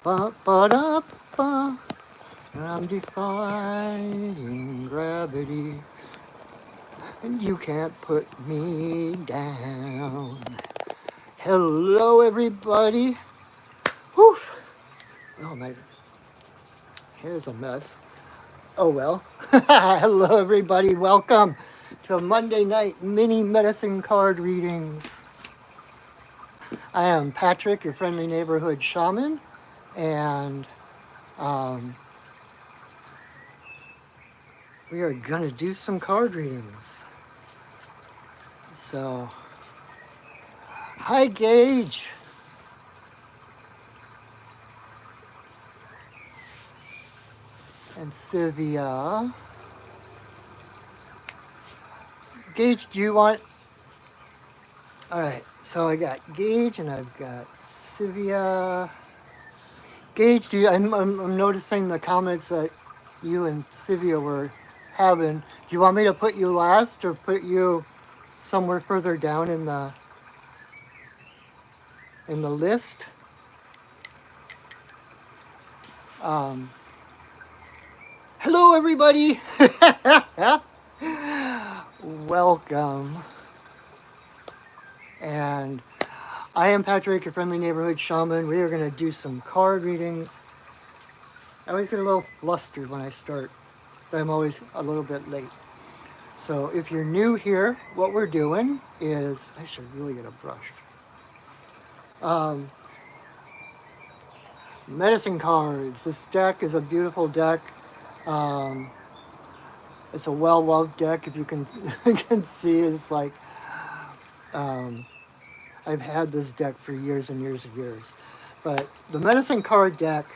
Ba ba da ba. I'm defying gravity, and you can't put me down. Hello, everybody. Whew. Oh, my hair's a mess. Oh, well. Hello, everybody. Welcome to Monday night mini medicine card readings. I am Patrick, your friendly neighborhood shaman, and um, we are going to do some card readings. So, hi, Gage. And Sylvia. Gage, do you want... All right, so I got Gage and I've got Sylvia. Gage, I'm noticing the comments that you and Sylvia were having. Do you want me to put you last or put you somewhere further down in the list? Hello, everybody. Welcome. And I am Patrick, your friendly neighborhood shaman. We are going to do some card readings. I always get a little flustered when I start, but I'm always a little bit late. So if you're new here, what we're doing is, I should really get a brush. Medicine cards. This deck is a beautiful deck. Um, it's a well-loved deck. If you can, can see, it's like, I've had this deck for years and years and years. But the medicine card deck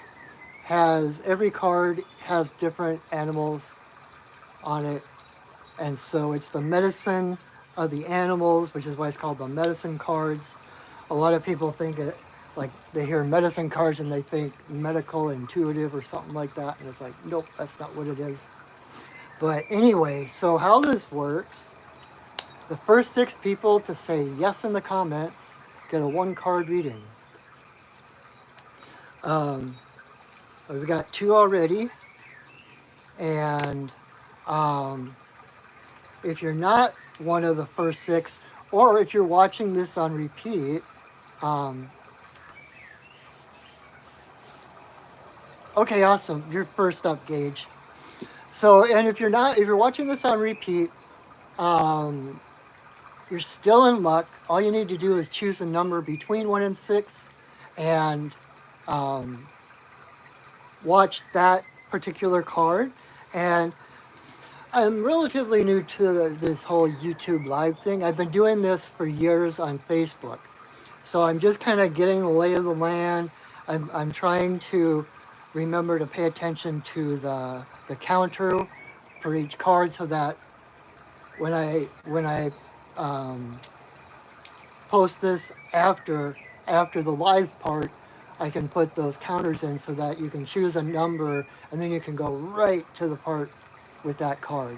has, every card has different animals on it. And so it's the medicine of the animals, which is why it's called the medicine cards. A lot of people think it, like they hear medicine cards and they think medical intuitive or something like that. And it's like, nope, that's not what it is. But anyway, so how this works, the first 6 people to say yes in the comments get a 1 card reading. We've got 2 already. And if you're not one of the first 6, or if you're watching this on repeat, okay, awesome. You're first up, Gage. So, and if you're watching this on repeat, you're still in luck. All you need to do is choose a number between 1 and 6 and watch that particular card. And I'm relatively new to this whole YouTube live thing. I've been doing this for years on Facebook. So I'm just kind of getting the lay of the land. I'm trying to remember to pay attention to the counter for each card so that when I post this after the live part, I can put those counters in so that you can choose a number and then you can go right to the part with that card.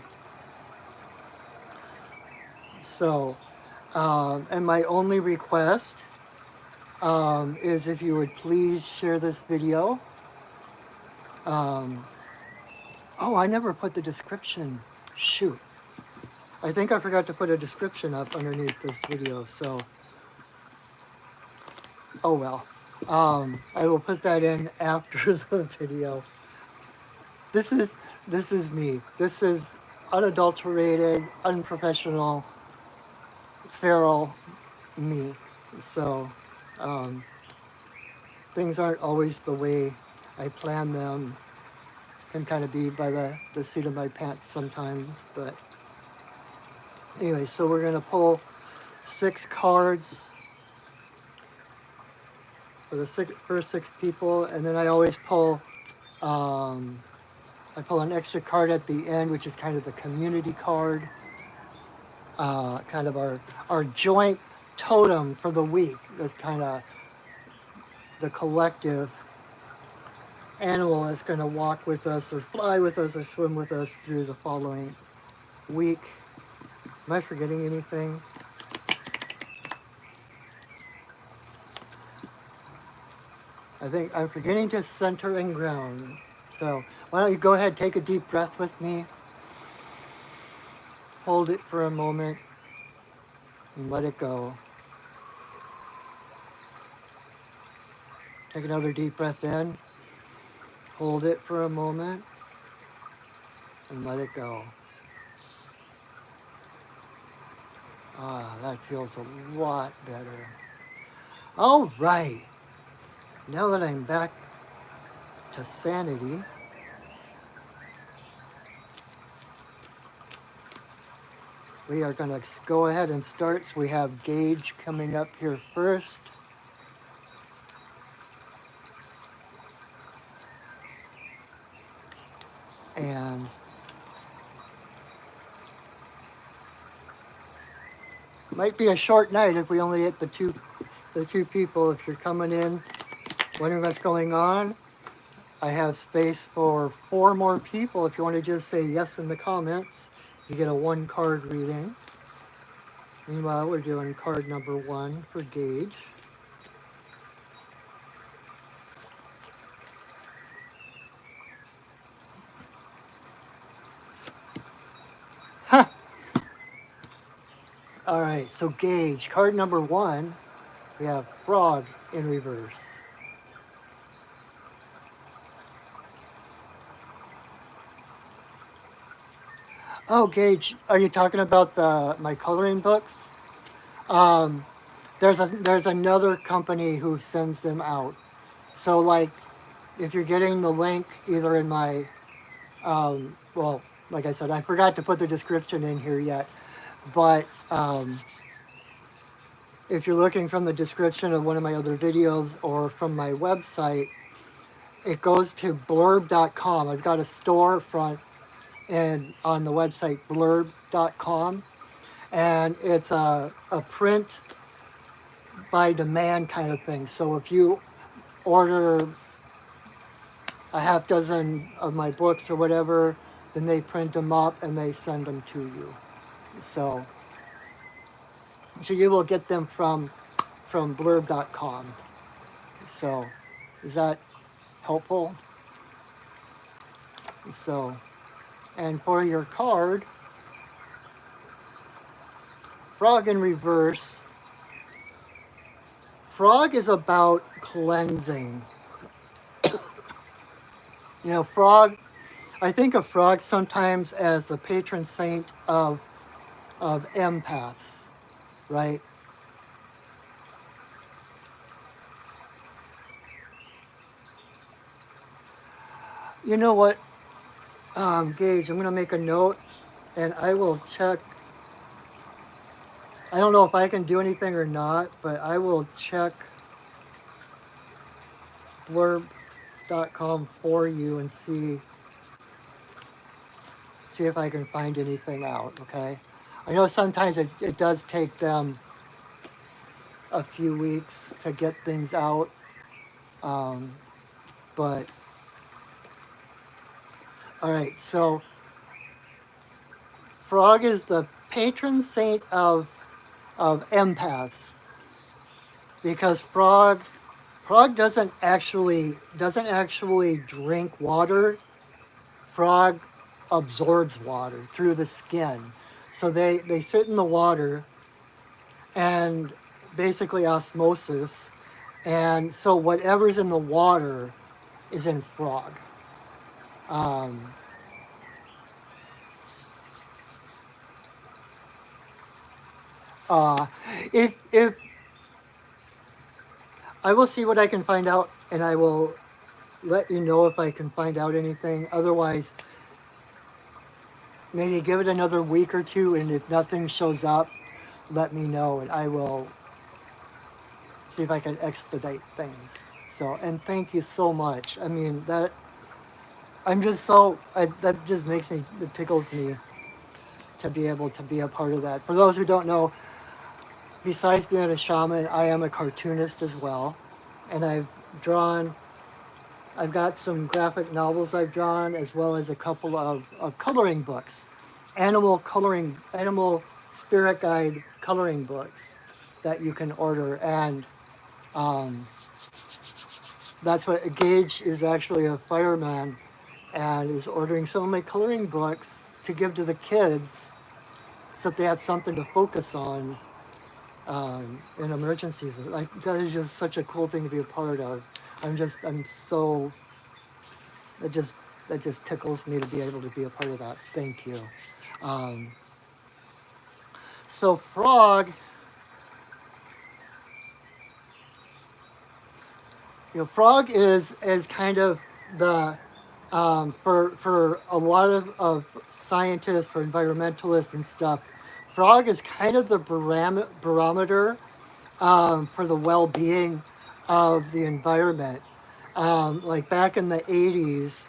So, and my only request is if you would please share this video. Oh, I never put the description. Shoot. I think I forgot to put a description up underneath this video, so. Oh well. I will put that in after the video. This is me. This is unadulterated, unprofessional, feral me. So, things aren't always the way I plan them. Can kind of be by the seat of my pants sometimes, but anyway, so we're gonna pull 6 cards for the first 6 people, and then I always pull, I pull an extra card at the end, which is kind of the community card, kind of our joint totem for the week. That's kind of the collective animal that's going to walk with us or fly with us or swim with us through the following week. Am I forgetting anything? I I think I'm forgetting to center and ground. So why don't you go ahead, take a deep breath with me. Hold it for a moment and let it go. Take another deep breath in. Hold it for a moment and let it go. Ah, that feels a lot better. All right. Now that I'm back to sanity, we are going to go ahead and start. So we have Gage coming up here first. And might be a short night if we only hit the two people. If you're coming in, wondering what's going on, I have space for 4 more people. If you want to just say yes in the comments, you get a 1 card reading. Meanwhile, we're doing card number 1 for Gage. Ha! All right, so Gage, card number 1, we have Frog in reverse. Oh, Gage, are you talking about my coloring books? There's another company who sends them out. So like, if you're getting the link either in my, well, like I said, I forgot to put the description in here yet, but if you're looking from the description of one of my other videos or from my website, it goes to blurb.com. I've got a storefront and on the website blurb.com, and it's a print by demand kind of thing. So if you order a half dozen of my books or whatever, then they print them up and they send them to you. So you will get them from blurb.com. So is that helpful? So, and for your card, Frog in reverse. Frog is about cleansing. You know, Frog, I think of Frog sometimes as the patron saint of empaths, right? You know what, Gage, I'm going to make a note and I will check. I don't know if I can do anything or not, but I will check blurb.com for you and see if I can find anything out, okay? I know sometimes it does take them a few weeks to get things out, but all right, so Frog is the patron saint of empaths because Frog doesn't actually drink water. Frog absorbs water through the skin. So they sit in the water and basically osmosis. And so whatever's in the water is in Frog. If I will see what I can find out and I will let you know if I can find out anything. Otherwise, maybe give it another week or two, and if nothing shows up, let me know, and I will see if I can expedite things. So, and thank you so much. I mean, that just makes me, it tickles me to be able to be a part of that. For those who don't know, besides being a shaman, I am a cartoonist as well, and I've got some graphic novels I've drawn, as well as a couple of coloring books, animal spirit guide coloring books that you can order. And That's what Gage is actually a fireman and is ordering some of my coloring books to give to the kids so that they have something to focus on in emergencies. Like that is just such a cool thing to be a part of. I'm so that just that just tickles me to be able to be a part of that. Thank you. Um, so Frog, Frog is kind of the for a lot of scientists, for environmentalists and stuff. Frog is kind of the barometer for the well-being of the environment. Like back in the 80s,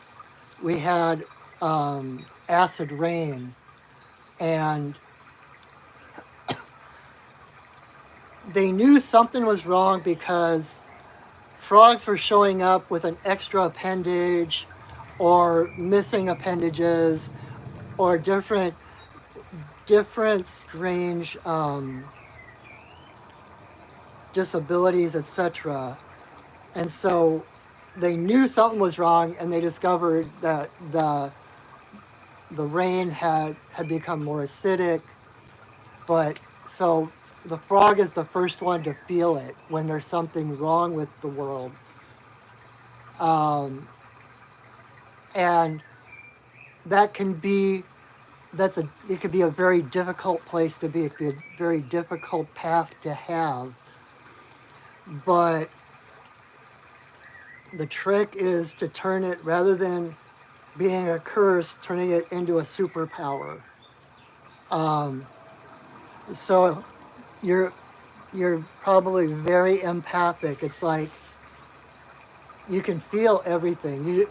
we had acid rain, and they knew something was wrong because frogs were showing up with an extra appendage or missing appendages or different strange disabilities, etc. And so they knew something was wrong, and they discovered that the rain had become more acidic. But so the frog is the first one to feel it when there's something wrong with the world. And that can be it could be a very difficult place to be. It could be a very difficult path to have. But the trick is to turn it, rather than being a curse, turning it into a superpower. So you're probably very empathic. It's like you can feel everything.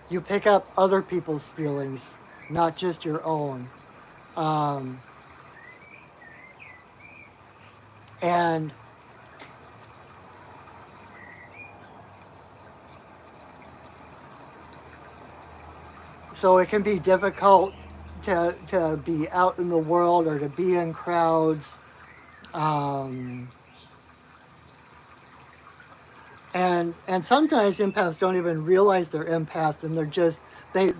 You pick up other people's feelings, not just your own. And so it can be difficult to be out in the world or to be in crowds. And sometimes empaths don't even realize they're empaths, and they're just they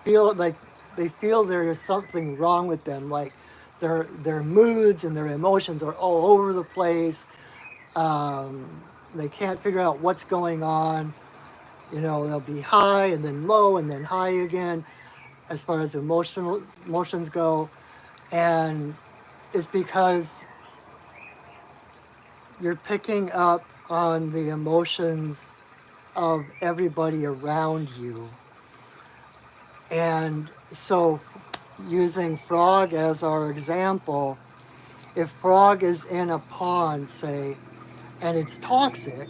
feel like they feel there is something wrong with them, like their moods and their emotions are all over the place. They can't figure out what's going on. They'll be high and then low and then high again, as far as emotions go, and it's because you're picking up on the emotions of everybody around you. And so, using Frog as our example, if Frog is in a pond, say, and it's toxic,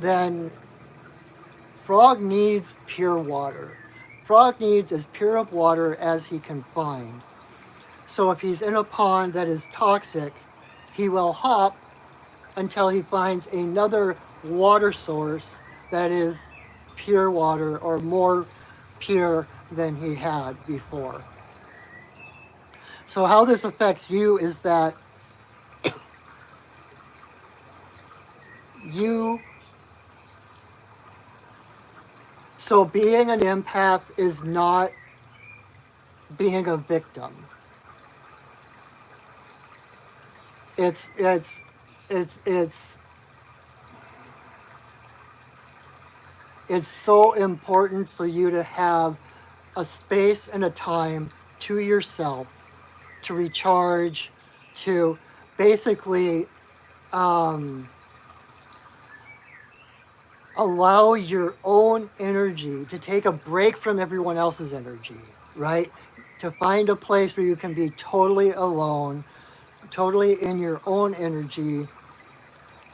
then Frog needs pure water. Frog needs as pure of water as he can find. So if he's in a pond that is toxic, he will hop until he finds another water source that is pure water or more pure than he had before. So how this affects you is that so being an empath is not being a victim. It's so important for you to have a space and a time to yourself to recharge, to basically allow your own energy to take a break from everyone else's energy, right? To find a place where you can be totally alone, totally in your own energy.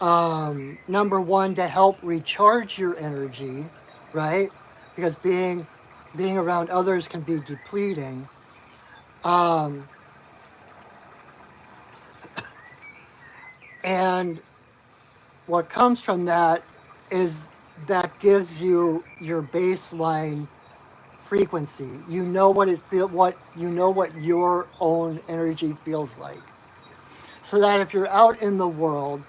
Number one, to help recharge your energy, right? Because being around others can be depleting. And what comes from that is that gives you your baseline frequency. You know what your own energy feels like. So that if you're out in the world,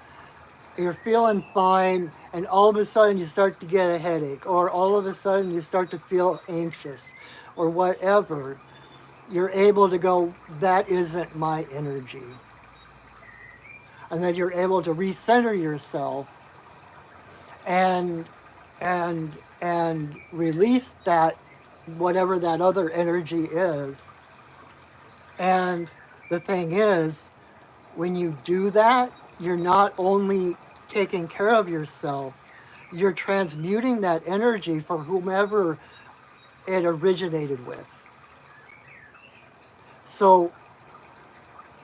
you're feeling fine, and all of a sudden you start to get a headache, or all of a sudden you start to feel anxious, or whatever, you're able to go, that isn't my energy. And then you're able to recenter yourself and and and release that, whatever that other energy is. And the thing is, when you do that, you're not only taking care of yourself, you're transmuting that energy for whomever it originated with. So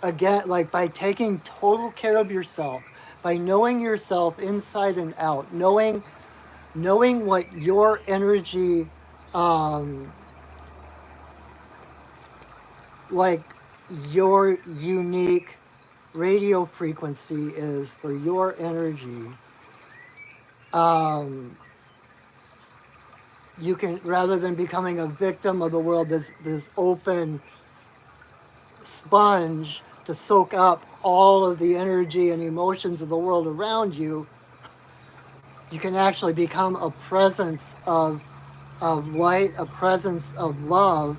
again, like by taking total care of yourself, by knowing yourself inside and out, knowing what your energy, um, like your unique radio frequency is for your energy, um, you can, rather than becoming a victim of the world, this open sponge to soak up all of the energy and emotions of the world around you, you can actually become a presence of light, a presence of love,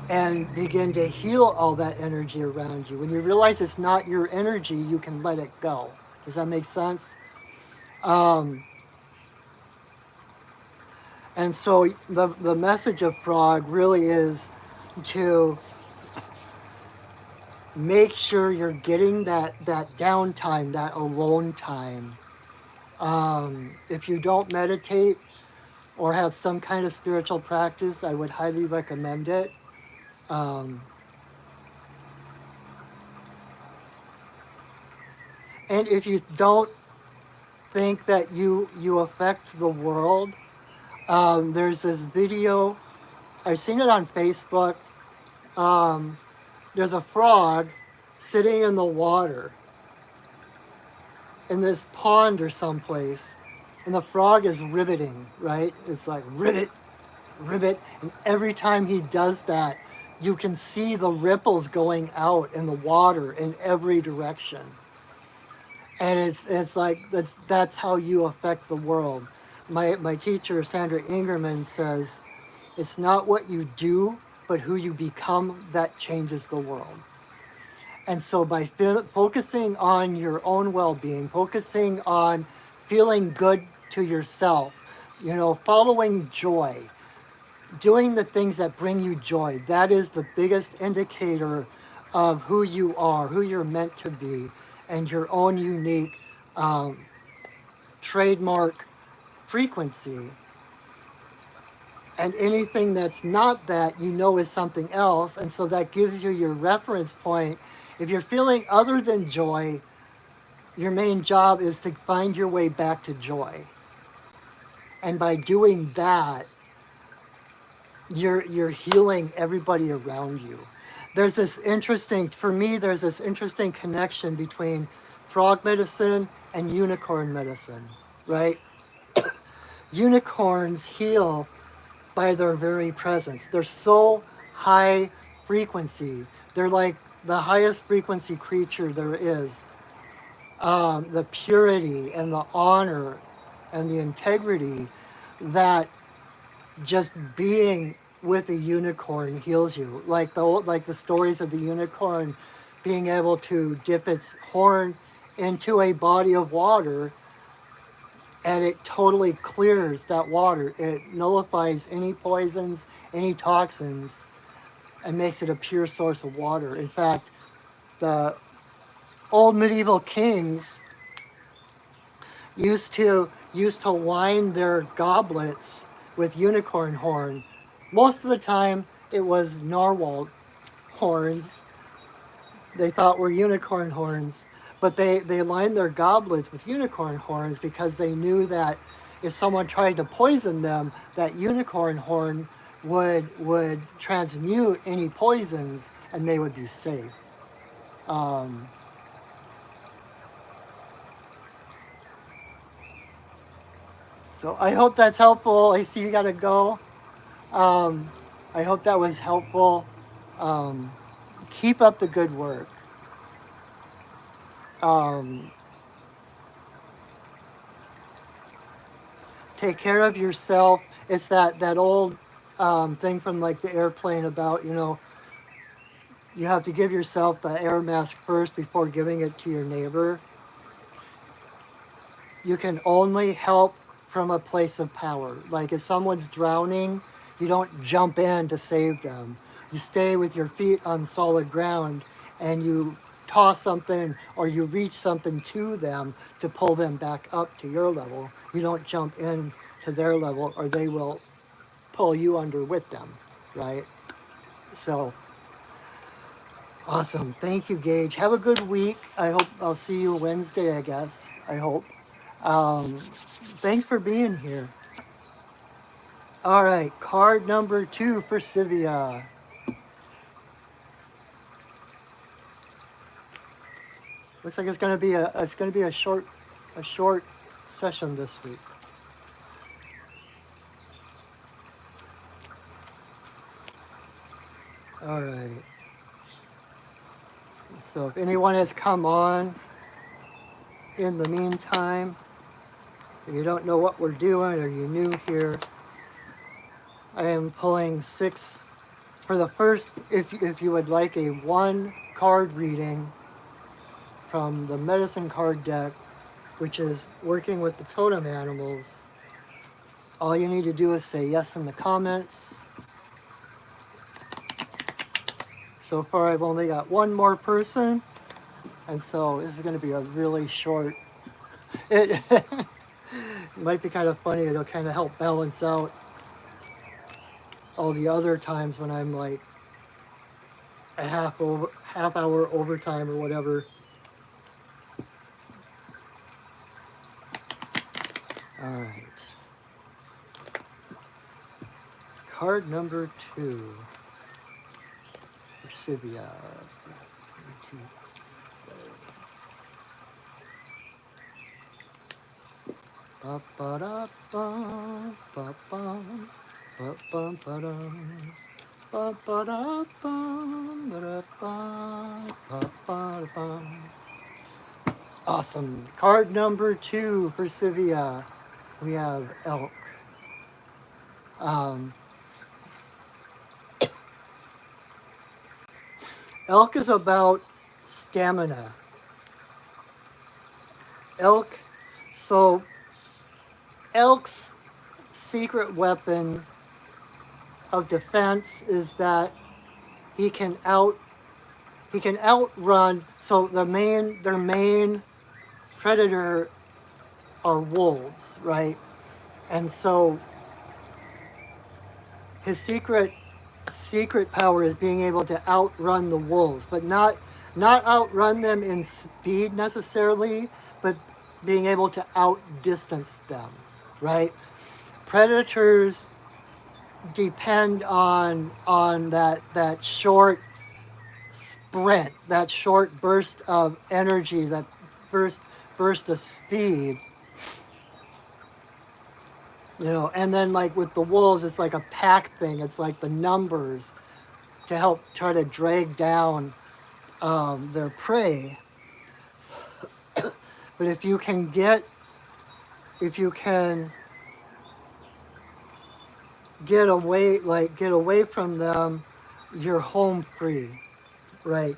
and begin to heal all that energy around you. When you realize it's not your energy, you can let it go. Does that make sense? Um, and so the message of Frog really is to make sure you're getting that downtime, that alone time. If you don't meditate or have some kind of spiritual practice, I would highly recommend it. Um, and if you don't think that you affect the world, there's this video, I've seen it on Facebook. Um, there's a frog sitting in the water in this pond or someplace, and the frog is ribbiting, right? It's like ribbit, ribbit, and every time he does that, you can see the ripples going out in the water in every direction. And it's like that's how you affect the world. My teacher Sandra Ingerman says, it's not what you do, but who you become that changes the world. And so by focusing on your own well-being, focusing on feeling good to yourself, following joy, doing the things that bring you joy, that is the biggest indicator of who you are, who you're meant to be, and your own unique trademark frequency. And anything that's not that, is something else. And so that gives you your reference point. If you're feeling other than joy, your main job is to find your way back to joy. And by doing that, you're healing everybody around you. There's this interesting connection between frog medicine and unicorn medicine, right? Unicorns heal by their very presence. They're so high frequency. They're like the highest frequency creature there is. The purity and the honor and the integrity that just being with a unicorn heals you. Like the stories of the unicorn being able to dip its horn into a body of water, and it totally clears that water. It nullifies any poisons, any toxins, and makes it a pure source of water. In fact, the old medieval kings used to line their goblets with unicorn horn. Most of the time, it was narwhal horns they thought were unicorn horns, but they lined their goblets with unicorn horns because they knew that if someone tried to poison them, that unicorn horn would transmute any poisons and they would be safe. So I hope that's helpful. I see you got to go. I hope that was helpful. Keep up the good work. take care of yourself. It's that old thing from like the airplane about, you have to give yourself the air mask first before giving it to your neighbor. You can only help from a place of power. Like if someone's drowning, you don't jump in to save them. You stay with your feet on solid ground and you toss something or you reach something to them to pull them back up to your level. You don't jump in to their level or they will pull you under with them, right? So, awesome. Thank you, Gage. Have a good week. I hope I'll see you Wednesday, I guess. I hope. Thanks for being here. All right, card number 2 for Sivia. Looks like it's going to be a short session this week. All right. So if anyone has come on in the meantime, you don't know what we're doing or you're new here, I am pulling 6 for the first, if you would like a 1 card reading from the medicine card deck, which is working with the totem animals. All you need to do is say yes in the comments. So far I've only got 1 more person, and so this is going to be a really short, it might be kind of funny, it'll kind of help balance out all the other times when I'm like a half hour overtime or whatever. All right. Card number 2 for Sivia. Ba ba da ba ba ba ba ba ba da ba ba da ba ba ba ba. Awesome. Card number 2 for Sivia. We have elk. Elk is about stamina. Elk's secret weapon of defense is that he can outrun. So their main predator are wolves, right? And so his secret power is being able to outrun the wolves, but not outrun them in speed necessarily, but being able to outdistance them, right? Predators depend on that short sprint, that short burst of energy, that burst of speed. And then like with the wolves, it's like a pack thing. It's like the numbers to help try to drag down their prey. But if you can get away from them, you're home free, right?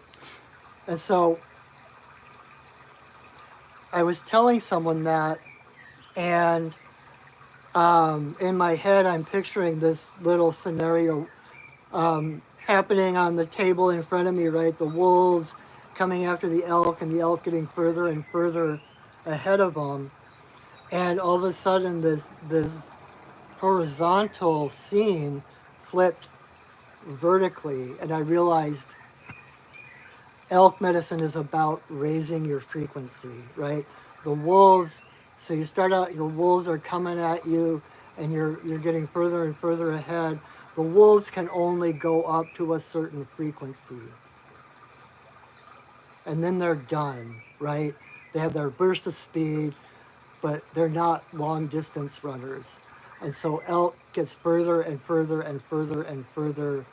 And so I was telling someone that, and in my head, I'm picturing this little scenario happening on the table in front of me, right? The wolves coming after the elk and the elk getting further and further ahead of them. And all of a sudden, this horizontal scene flipped vertically. And I realized elk medicine is about raising your frequency, right? The wolves, so you start out, the wolves are coming at you and you're getting further and further ahead. The wolves can only go up to a certain frequency. And then they're done, right? They have their burst of speed, but they're not long distance runners. And so elk gets further and further and further and further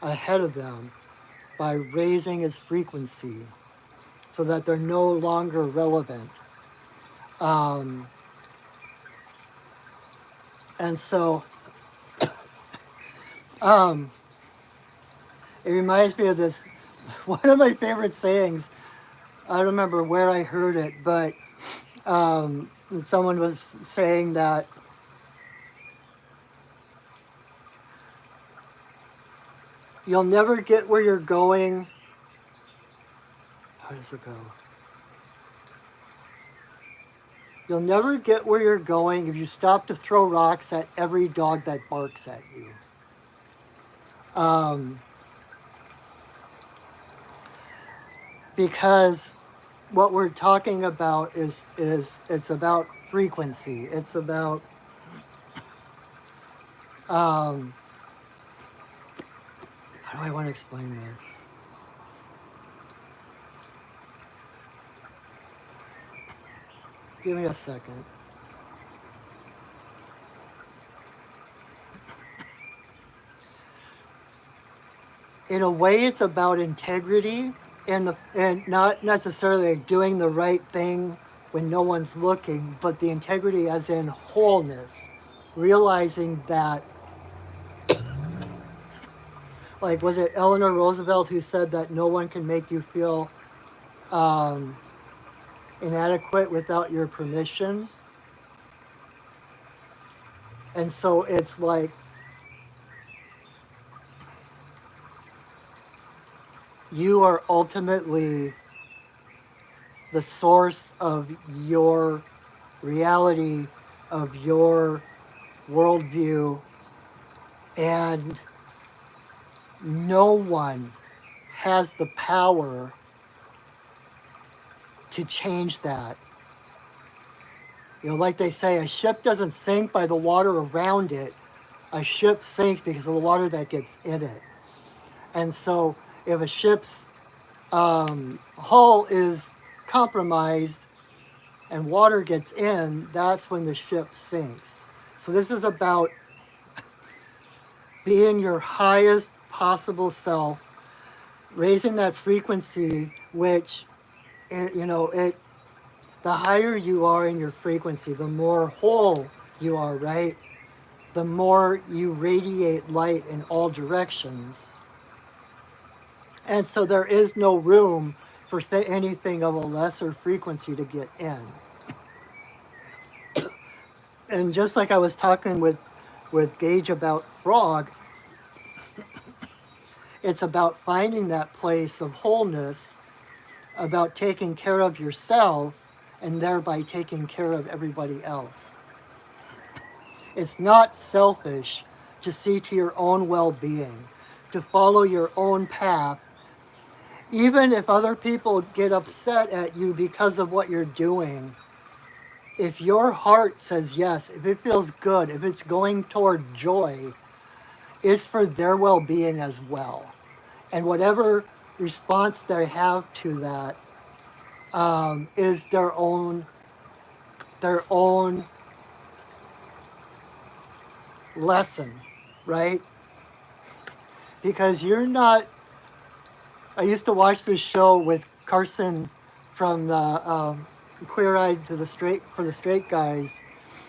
ahead of them by raising his frequency so that they're no longer relevant. And so um, it reminds me of this, one of my favorite sayings. I don't remember where I heard it, but someone was saying that you'll never get where you're going. How does it go? You'll never get where you're going if you stop to throw rocks at every dog that barks at you. Because what we're talking about is it's about frequency. It's about how do I want to explain this? Give me a second. In a way, it's about integrity and not necessarily doing the right thing when no one's looking, but the integrity as in wholeness, realizing that, like, was it Eleanor Roosevelt who said that no one can make you feel inadequate without your permission? And so it's like you are ultimately the source of your reality, of your worldview, and no one has the power to change that. You know, like they say, a ship doesn't sink by the water around it. A ship sinks because of the water that gets in it. And so if a ship's hull is compromised and water gets in, that's when the ship sinks. So this is about being your highest possible self, raising that frequency, which, you know, the higher you are in your frequency, the more whole you are, right? The more you radiate light in all directions. And so there is no room for anything of a lesser frequency to get in. And just like I was talking with Gage about frog, it's about finding that place of wholeness, about taking care of yourself and thereby taking care of everybody else. It's not selfish to see to your own well-being, to follow your own path, even if other people get upset at you because of what you're doing. If your heart says yes, if it feels good, if it's going toward joy, it's for their well-being as well. And whatever response they have to that is their own lesson, right? Because you're not. I used to watch this show with Carson from the Queer Eye to the Straight for the Straight Guys.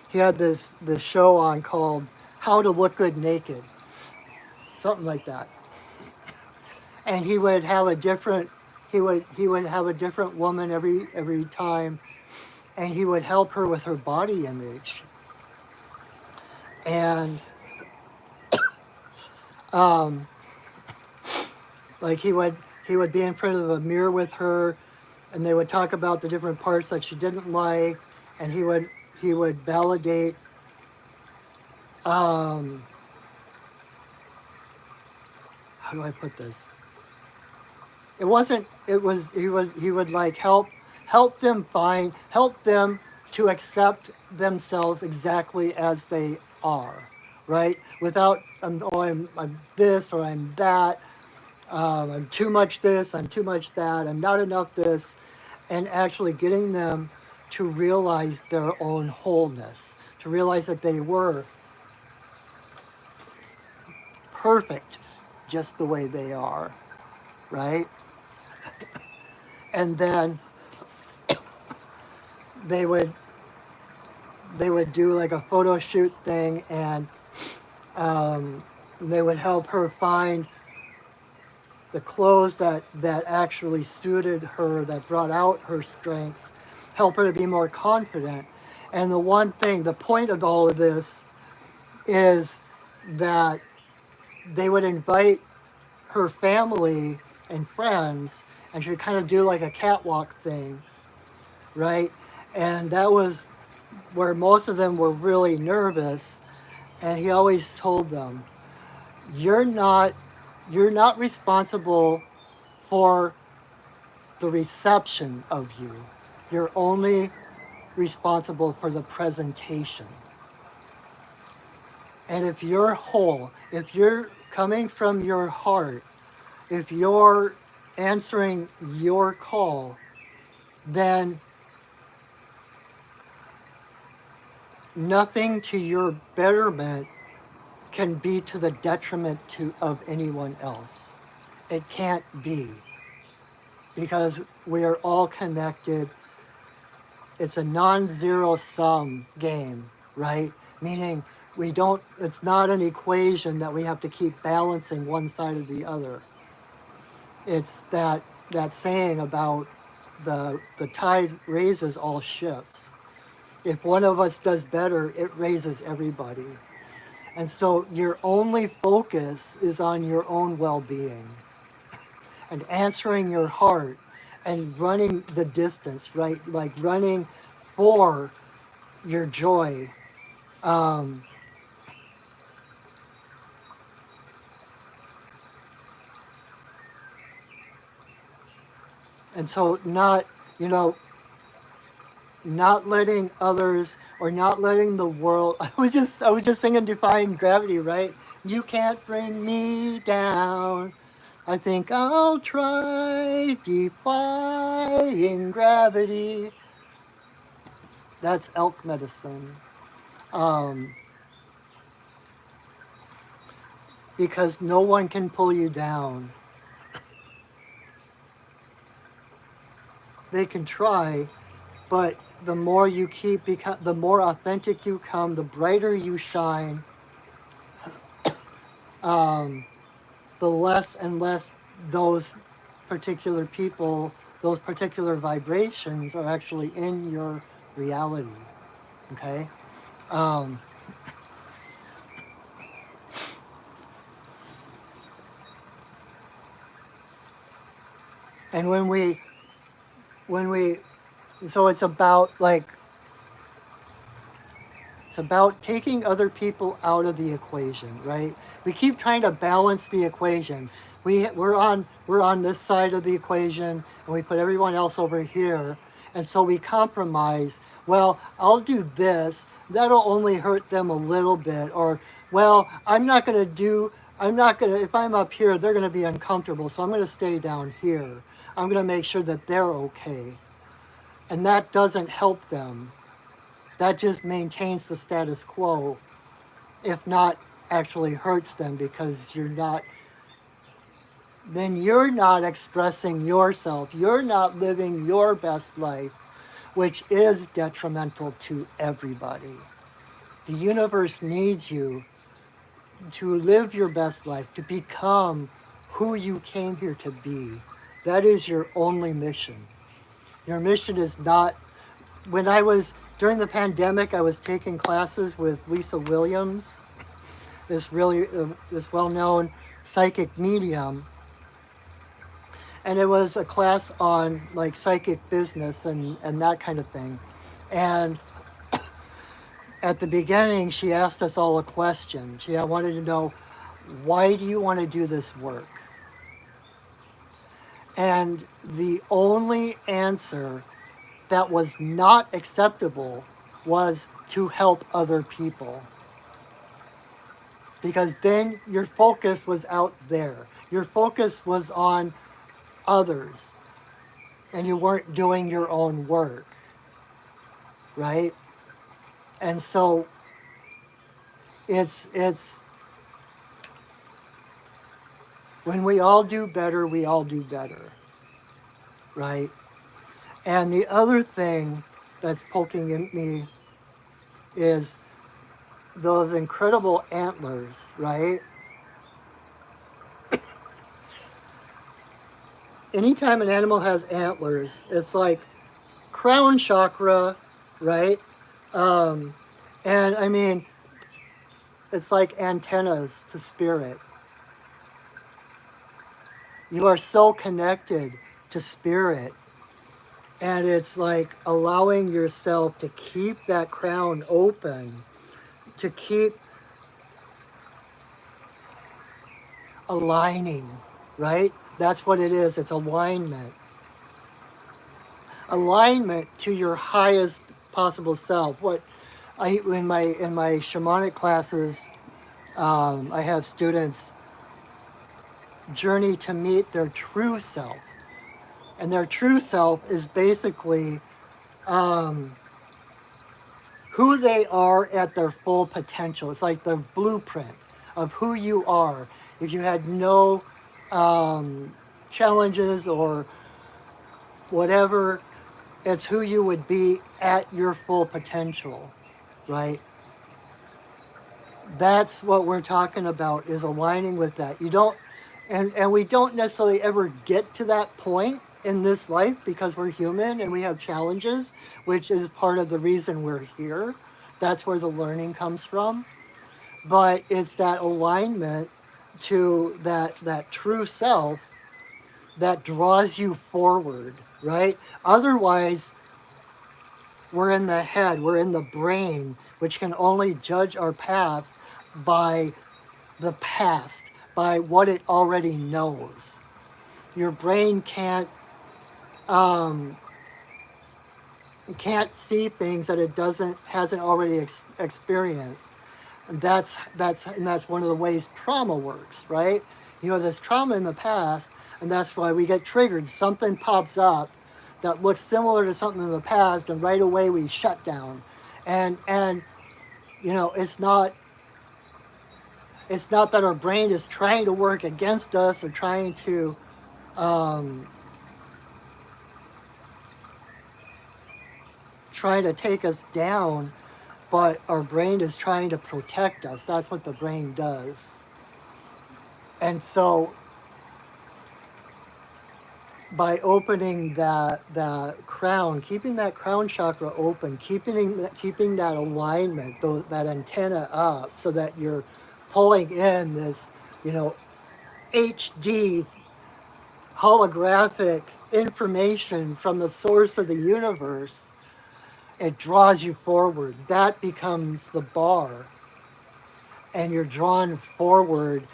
He had this show on called How to Look Good Naked, something like that. And he would have a different have a different woman every time, and he would help her with her body image. And like he would be in front of a mirror with her, and they would talk about the different parts that she didn't like, and he would validate how do I put this? It wasn't, it was, he would like help them to accept themselves exactly as they are, right? Without, I'm this or I'm that, I'm too much this, I'm too much that, I'm not enough this, and actually getting them to realize their own wholeness, to realize that they were perfect just the way they are, right? And then they would they would do like a photo shoot thing, and they would help her find the clothes that actually suited her, that brought out her strengths, help her to be more confident. And the one thing, the point of all of this is that they would invite her family and friends, and she would kind of do like a catwalk thing, right? And that was where most of them were really nervous. And he always told them, you're not responsible for the reception of you. You're only responsible for the presentation. And if you're whole, if you're coming from your heart, if you're answering your call, then nothing to your betterment can be to the detriment of anyone else. It can't be, because we are all connected. It's a non-zero sum game, right? Meaning it's not an equation that we have to keep balancing one side or the other. It's that saying about the tide raises all ships. If one of us does better, it raises everybody. And so your only focus is on your own well-being and answering your heart and running the distance, right? Like running for your joy. And so not letting others, or not letting the world. I was just singing Defying Gravity, right? You can't bring me down. I think I'll try defying gravity. That's elk medicine. Because no one can pull you down. They can try, but the more you the more authentic you come, the brighter you shine, the less and less those particular people, those particular vibrations are actually in your reality. Okay? And when we, so it's about taking other people out of the equation, right? We keep trying to balance the equation. We're on this side of the equation, and we put everyone else over here, and so we compromise. Well, I'll do this. That'll only hurt them a little bit. Or, well, if I'm up here, they're gonna be uncomfortable, so I'm gonna stay down here. I'm gonna make sure that they're okay. And that doesn't help them. That just maintains the status quo, if not actually hurts them, because you're not expressing yourself. You're not living your best life, which is detrimental to everybody. The universe needs you to live your best life, to become who you came here to be. That is your only mission. Your mission is not. During the pandemic, I was taking classes with Lisa Williams, this well-known psychic medium. And it was a class on like psychic business and that kind of thing. And at the beginning, she asked us all a question. She wanted to know, why do you want to do this work? And the only answer that was not acceptable was to help other people. Because then your focus was out there. Your focus was on others, and you weren't doing your own work, right? And so it's when we all do better, we all do better, right? And the other thing that's poking in me is those incredible antlers, right? Anytime an animal has antlers, it's like crown chakra, right? Um, and I mean, it's like antennas to spirit. You are so connected to spirit. And it's like allowing yourself to keep that crown open, to keep aligning, right? That's what it is. It's alignment. Alignment to your highest possible self. What I in my shamanic classes, I have students journey to meet their true self, and their true self is basically um, who they are at their full potential. It's like the blueprint of who you are. If you had no challenges or whatever, it's who you would be at your full potential, right? That's what we're talking about, is aligning with that. You don't, and we don't necessarily ever get to that point in this life because we're human and we have challenges, which is part of the reason we're here. That's where the learning comes from. But it's that alignment to that true self that draws you forward, right? Otherwise, we're in the head, we're in the brain, which can only judge our path by the past, by what it already knows. Your brain um, can't see things that it hasn't already experienced. And that's one of the ways trauma works, right? You know, there's trauma in the past, and that's why we get triggered. Something pops up that looks similar to something in the past, and right away we shut down. And you know, it's not that our brain is trying to work against us or um, trying to take us down, but our brain is trying to protect us. That's what the brain does. And so by opening that crown, keeping that crown chakra open, keeping that alignment, that antenna up, so that you're pulling in this, you know, HD holographic information from the source of the universe, it draws you forward. That becomes the bar, and you're drawn forward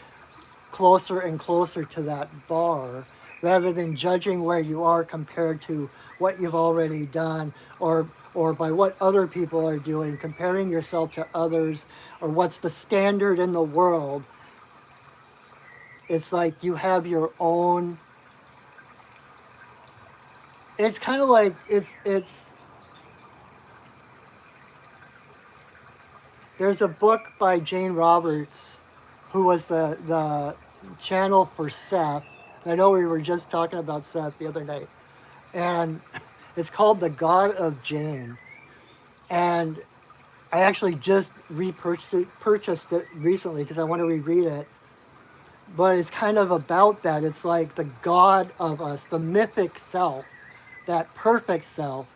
closer and closer to that bar, rather than judging where you are compared to what you've already done, or by what other people are doing, comparing yourself to others, or what's the standard in the world. It's like you have your own. It's kind of like it's there's a book by Jane Roberts, who was the channel for Seth. I know we were just talking about Seth the other night, and it's called The God of Jane. And I actually just purchased it recently because I want to reread it. But it's kind of about that. It's like the God of us, the mythic self, that perfect self,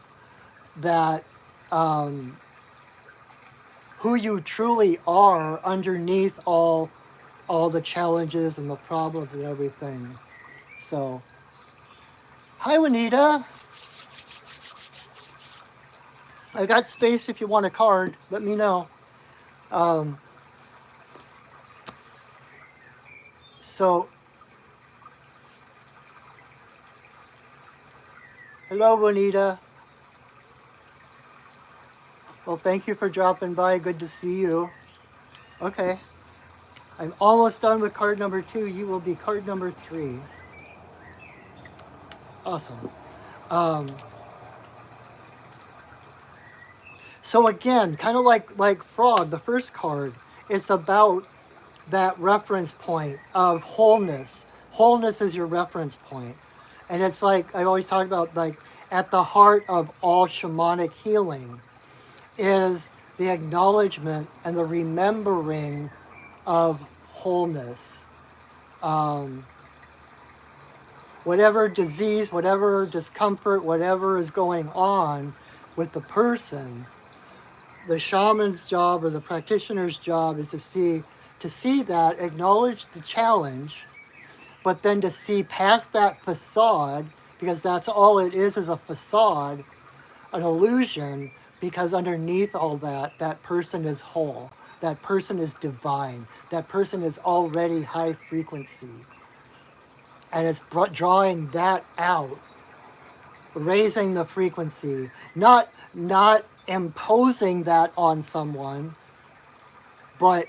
that who you truly are underneath all the challenges and the problems and everything. So, hi Juanita. I got space if you want a card. Let me know. So, hello Juanita. Well, thank you for dropping by. Good to see you. Okay. I'm almost done with card number 2. You will be card number 3. Awesome. So again, kind of like Frog, the first card, it's about that reference point of wholeness. Wholeness is your reference point. And it's like I always talk about, like, at the heart of all shamanic healing is the acknowledgement and the remembering of wholeness. Um, whatever disease, whatever discomfort, whatever is going on with the person, the shaman's job or the practitioner's job is to see that, acknowledge the challenge, but then to see past that facade, because that's all it is a facade, an illusion, because underneath all that, that person is whole, that person is divine, that person is already high frequency. And it's drawing that out, raising the frequency, not imposing that on someone, but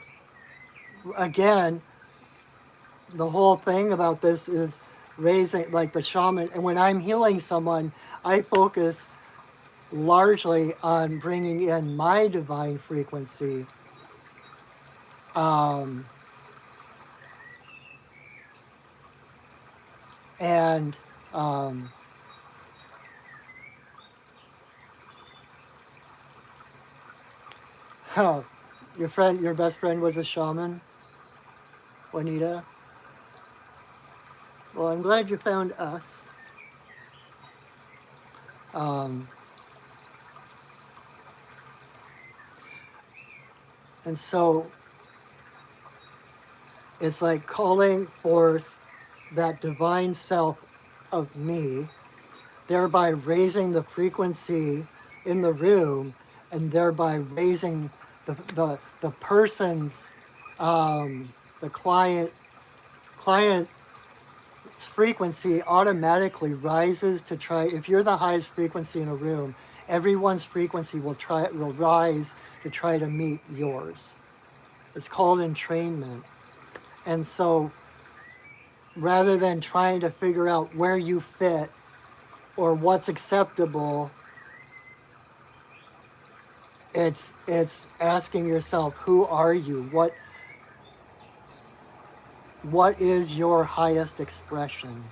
again, the whole thing about this is raising, like the shaman, and when I'm healing someone, I focus largely on bringing in my divine frequency, and oh, your best friend was a shaman, Juanita. Well, I'm glad you found us. And so it's like calling forth that divine self of me, thereby raising the frequency in the room, and thereby raising the person's, the client's frequency automatically rises to try. If you're the highest frequency in a room, everyone's frequency will rise to try to meet yours. It's called entrainment. And so rather than trying to figure out where you fit or what's acceptable, it's asking yourself, who are you? What is your highest expression?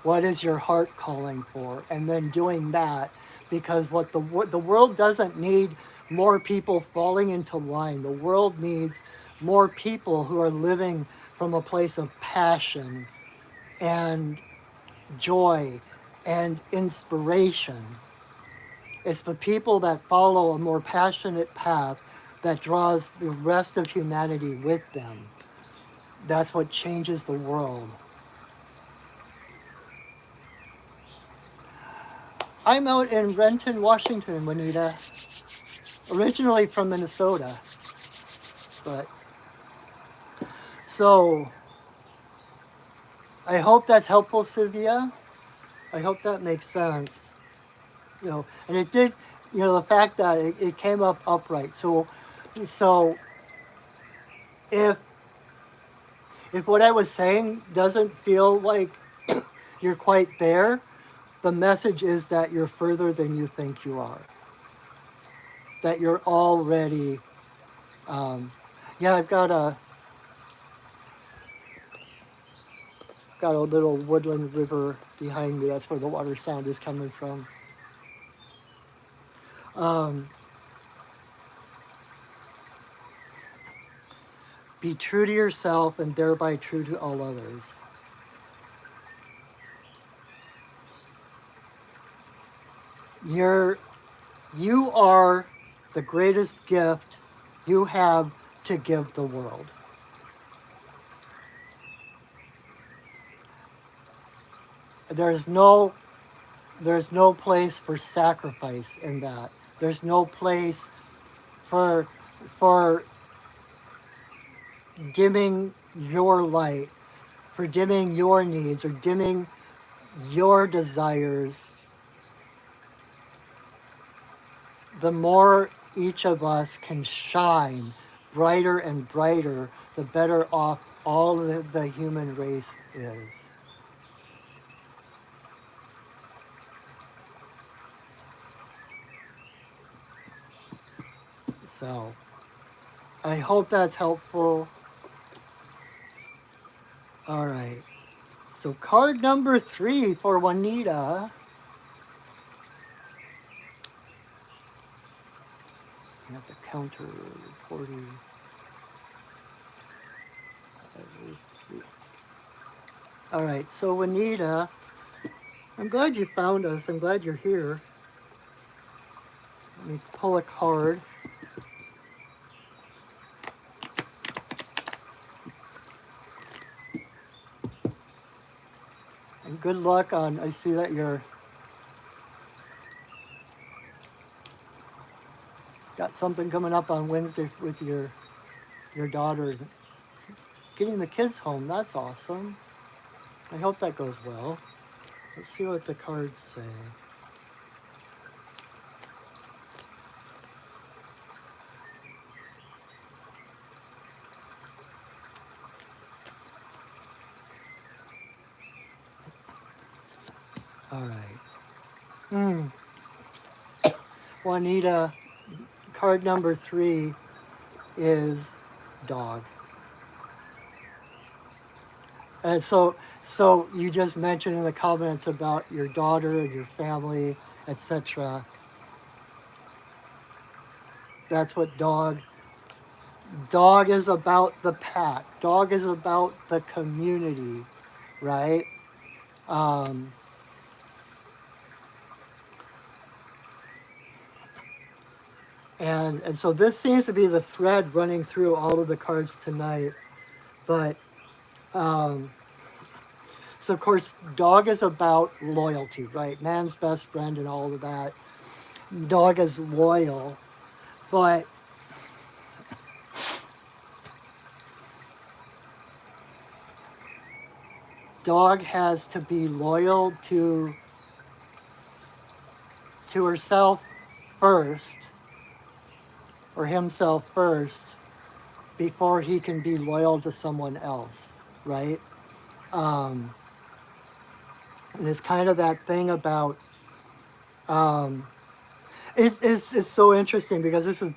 What is your heart calling for? And then doing that, because what the world doesn't need more people falling into line. The world needs more people who are living from a place of passion and joy and inspiration. It's the people that follow a more passionate path that draws the rest of humanity with them. That's what changes the world. I'm out in Renton, Washington, Juanita. Originally from Minnesota. But so I hope that's helpful, Sylvia. I hope that makes sense. And it did, the fact that it came up upright. So if what I was saying doesn't feel like you're quite there, the message is that you're further than you think you are. That you're already, I've got a little woodland river behind me. That's where the water sound is coming from. Be true to yourself and thereby true to all others. You are the greatest gift you have to give the world. There's no place for sacrifice in that. There's no place for dimming your light, for dimming your needs or dimming your desires. The more each of us can shine brighter and brighter, the better off all of the human race is. So, I hope that's helpful. All right. So card number 3 for Juanita. looking at the counter. 40. All right, so Juanita, I'm glad you found us. I'm glad you're here. Let me pull a card. And good luck on, I see that you're got something coming up on Wednesday with your daughter. Getting the kids home, that's awesome. I hope that goes well. Let's see what the cards say. All right. Juanita, card number 3 is dog. And so you just mentioned in the comments about your daughter and your family, etc. That's what dog is about, the pack. Dog is about the community, right? And so this seems to be the thread running through all of the cards tonight. But so of course, dog is about loyalty, right? Man's best friend and all of that. Dog is loyal, but dog has to be loyal to herself first, or himself first, before he can be loyal to someone else, right? And it's kind of that thing about it's so interesting because this is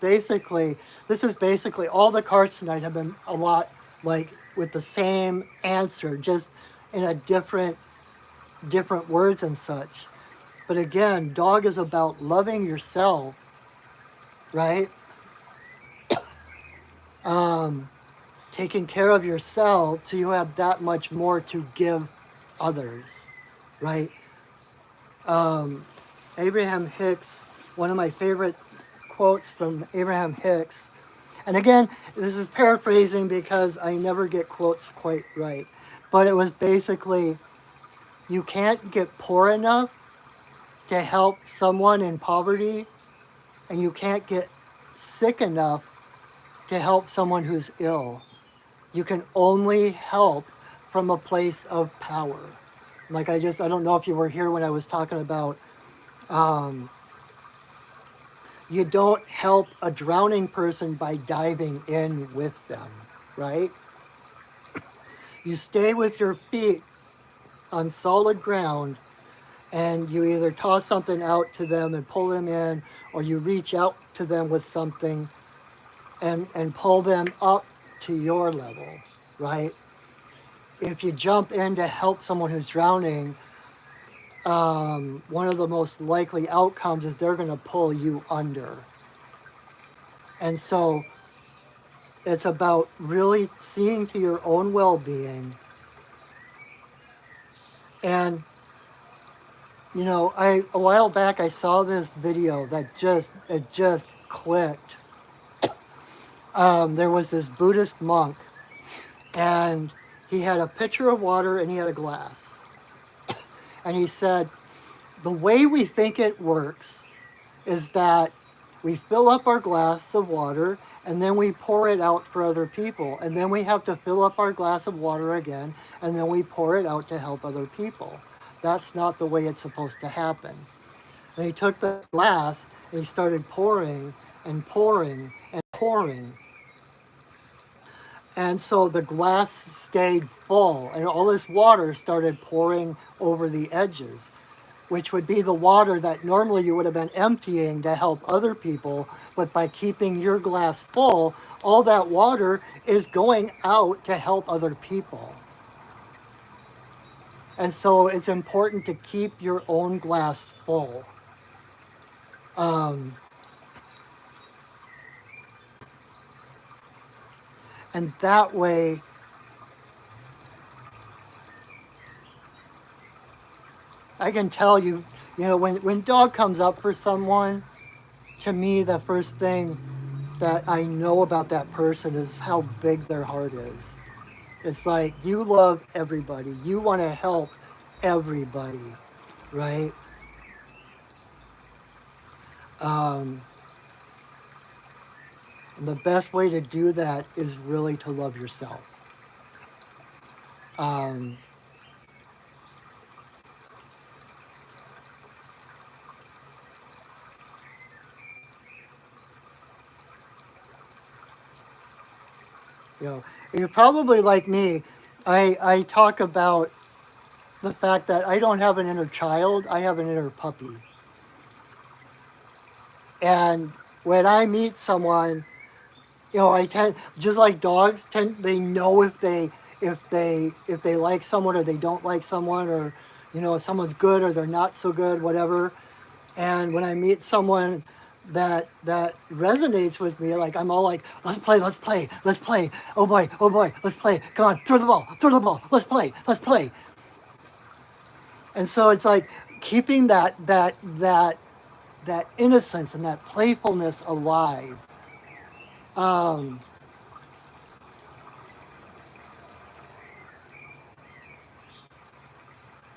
basically all the cards tonight have been a lot like with the same answer, just in a different words and such. But again, dog is about loving yourself, right? Taking care of yourself so you have that much more to give others, right? Abraham Hicks, one of my favorite quotes from Abraham Hicks, and again, this is paraphrasing because I never get quotes quite right, but it was basically, you can't get poor enough to help someone in poverty, and you can't get sick enough to help someone who's ill. You can only help from a place of power. Like I don't know if you were here when I was talking about, you don't help a drowning person by diving in with them, right? You stay with your feet on solid ground, and you either toss something out to them and pull them in, or you reach out to them with something and pull them up to your level, right? If you jump in to help someone who's drowning, one of the most likely outcomes is they're going to pull you under. And so it's about really seeing to your own well-being. And a while back I saw this video that just clicked. There was this Buddhist monk, and he had a pitcher of water and he had a glass. And he said, the way we think it works is that we fill up our glass of water and then we pour it out for other people. And then we have to fill up our glass of water again, and then we pour it out to help other people. That's not the way it's supposed to happen. And he took the glass and he started pouring and pouring and pouring. And so the glass stayed full, and all this water started pouring over the edges, which would be the water that normally you would have been emptying to help other people. But by keeping your glass full, all that water is going out to help other people. And so it's important to keep your own glass full. And that way, I can tell you, when dog comes up for someone, to me, the first thing that I know about that person is how big their heart is. It's like you love everybody. You want to help everybody, right? Um, and the best way to do that is really to love yourself. Um, you know, you're probably like me. I talk about the fact that I don't have an inner child. I have an inner puppy. And when I meet someone, I tend, just like dogs tend, they know if they like someone or they don't like someone, or if someone's good or they're not so good, whatever. And when I meet someone that resonates with me, like I'm all like, let's play, let's play, let's play. Oh boy, let's play. Come on, throw the ball, let's play, let's play. And so it's like keeping that innocence and that playfulness alive. Um,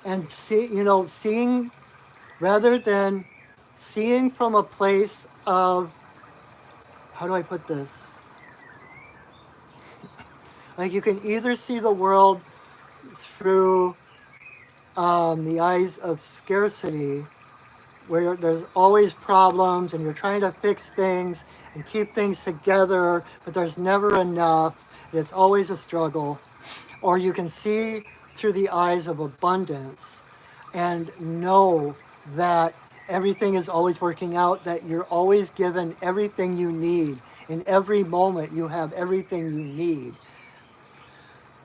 and seeing, rather than seeing from a place of, how do I put this? Like you can either see the world through the eyes of scarcity, where there's always problems and you're trying to fix things and keep things together, but there's never enough. It's always a struggle. Or you can see through the eyes of abundance and know that everything is always working out, that you're always given everything you need. In every moment, you have everything you need.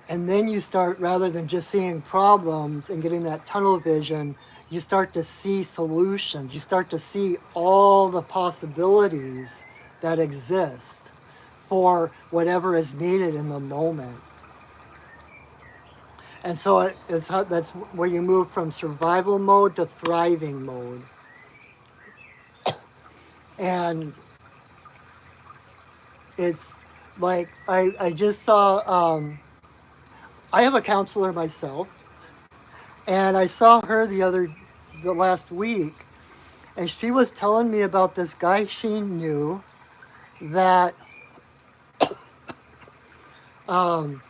And then you start, rather than just seeing problems and getting that tunnel vision, you start to see solutions. You start to see all the possibilities that exist for whatever is needed in the moment. And so that's where you move from survival mode to thriving mode. And it's like, I just saw, I have a counselor myself, and I saw her the last week, and she was telling me about this guy she knew that um,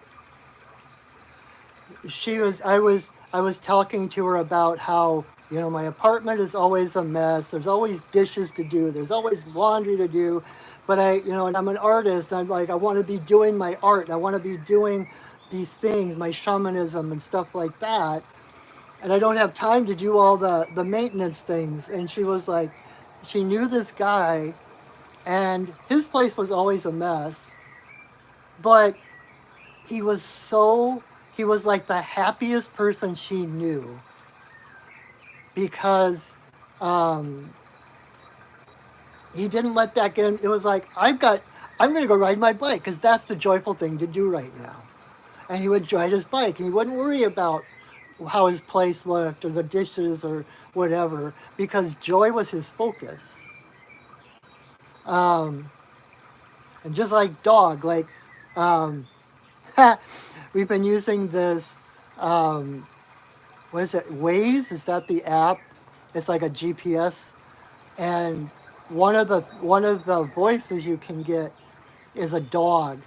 I was talking to her about how, my apartment is always a mess. There's always dishes to do. There's always laundry to do. But and I'm an artist. I'm like, I want to be doing my art. I want to be doing these things, my shamanism and stuff like that. And I don't have time to do all the maintenance things. And she was like, she knew this guy, and his place was always a mess. But he he was like the happiest person she knew, because he didn't let that get him. It was like, I'm going to go ride my bike because that's the joyful thing to do right now. And he would ride his bike, and he wouldn't worry about how his place looked or the dishes or whatever, because joy was his focus. And just like dog, like we've been using this, what is it, Waze? Is that the app? It's like a GPS. And one of the voices you can get is a dog.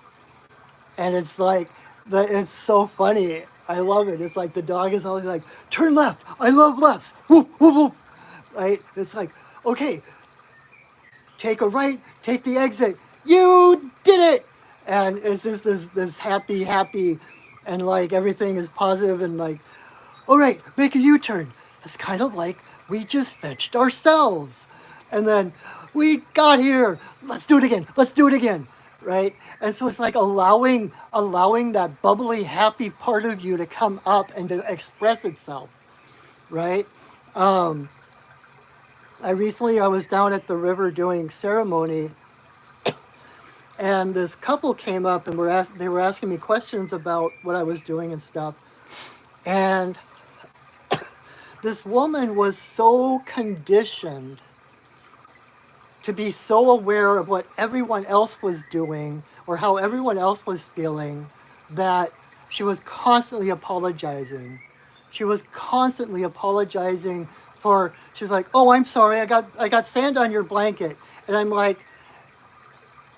And it's like, it's so funny. I love it. It's like the dog is always like, turn left. I love lefts. Whoop, whoop, whoop. Right? It's like, okay, take a right, take the exit. You did it. And it's just this happy, and like everything is positive, and like, all right, make a U-turn. It's kind of like we just fetched ourselves. And then we got here. Let's do it again. Let's do it again. Right? And so it's like allowing that bubbly, happy part of you to come up and to express itself. Right? I was down at the river doing ceremony, And this couple came up and they were asking me questions about what I was doing and stuff. And this woman was so conditioned to be so aware of what everyone else was doing or how everyone else was feeling that she was constantly apologizing. She was constantly apologizing for, she was like, oh, I'm sorry, I got sand on your blanket. And I'm like,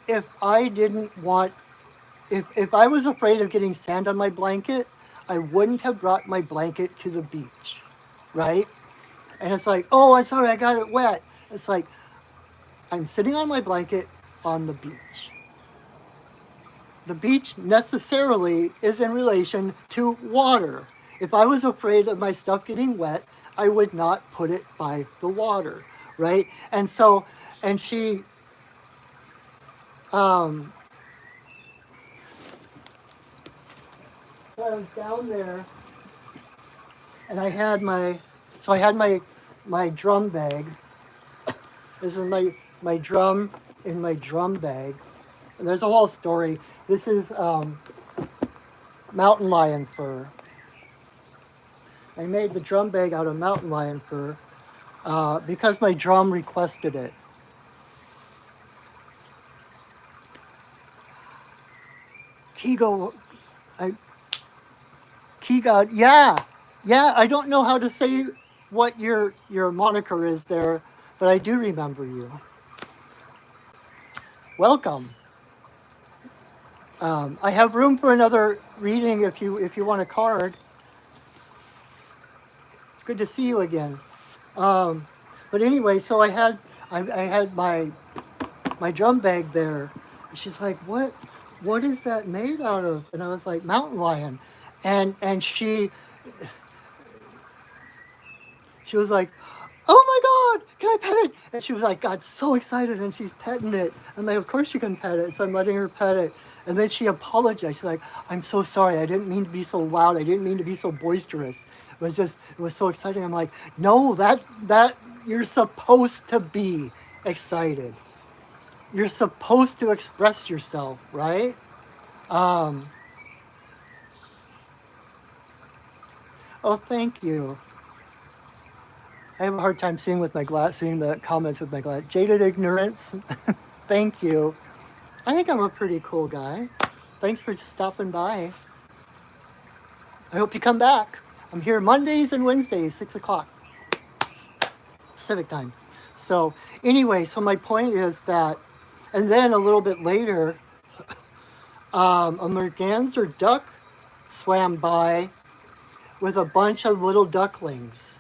if I didn't want, if I was afraid of getting sand on my blanket, I wouldn't have brought my blanket to the beach, right? And it's like, oh, I'm sorry, I got it wet. It's like, I'm sitting on my blanket on the beach. The beach necessarily is in relation to water. If I was afraid of my stuff getting wet, I would not put it by the water, right? And so, and she, so I was down there, and I had my drum bag. This is my drum in my drum bag. And there's a whole story. This is mountain lion fur. I made the drum bag out of mountain lion fur because my drum requested it. Kigo, Kiga, yeah, I don't know how to say what your moniker is there, but I do remember you. Welcome. I have room for another reading if you want a card. It's good to see you again. But anyway, so I had my drum bag there. And she's like, what is that made out of? And I was like, mountain lion. And she was like, oh my God, can I pet it? And she was like, got so excited, and she's petting it. I'm like, of course you can pet it. So I'm letting her pet it. And then she apologized. She's like, I'm so sorry. I didn't mean to be so loud. I didn't mean to be so boisterous. It was so exciting. I'm like, no, that you're supposed to be excited. You're supposed to express yourself, right? Oh, thank you. I have a hard time seeing the comments with my glass. Jaded ignorance. Thank you. I think I'm a pretty cool guy. Thanks for stopping by. I hope you come back. I'm here Mondays and Wednesdays, 6 o'clock Pacific time. So anyway, so my point is that, and then a little bit later, a merganser duck swam by with a bunch of little ducklings.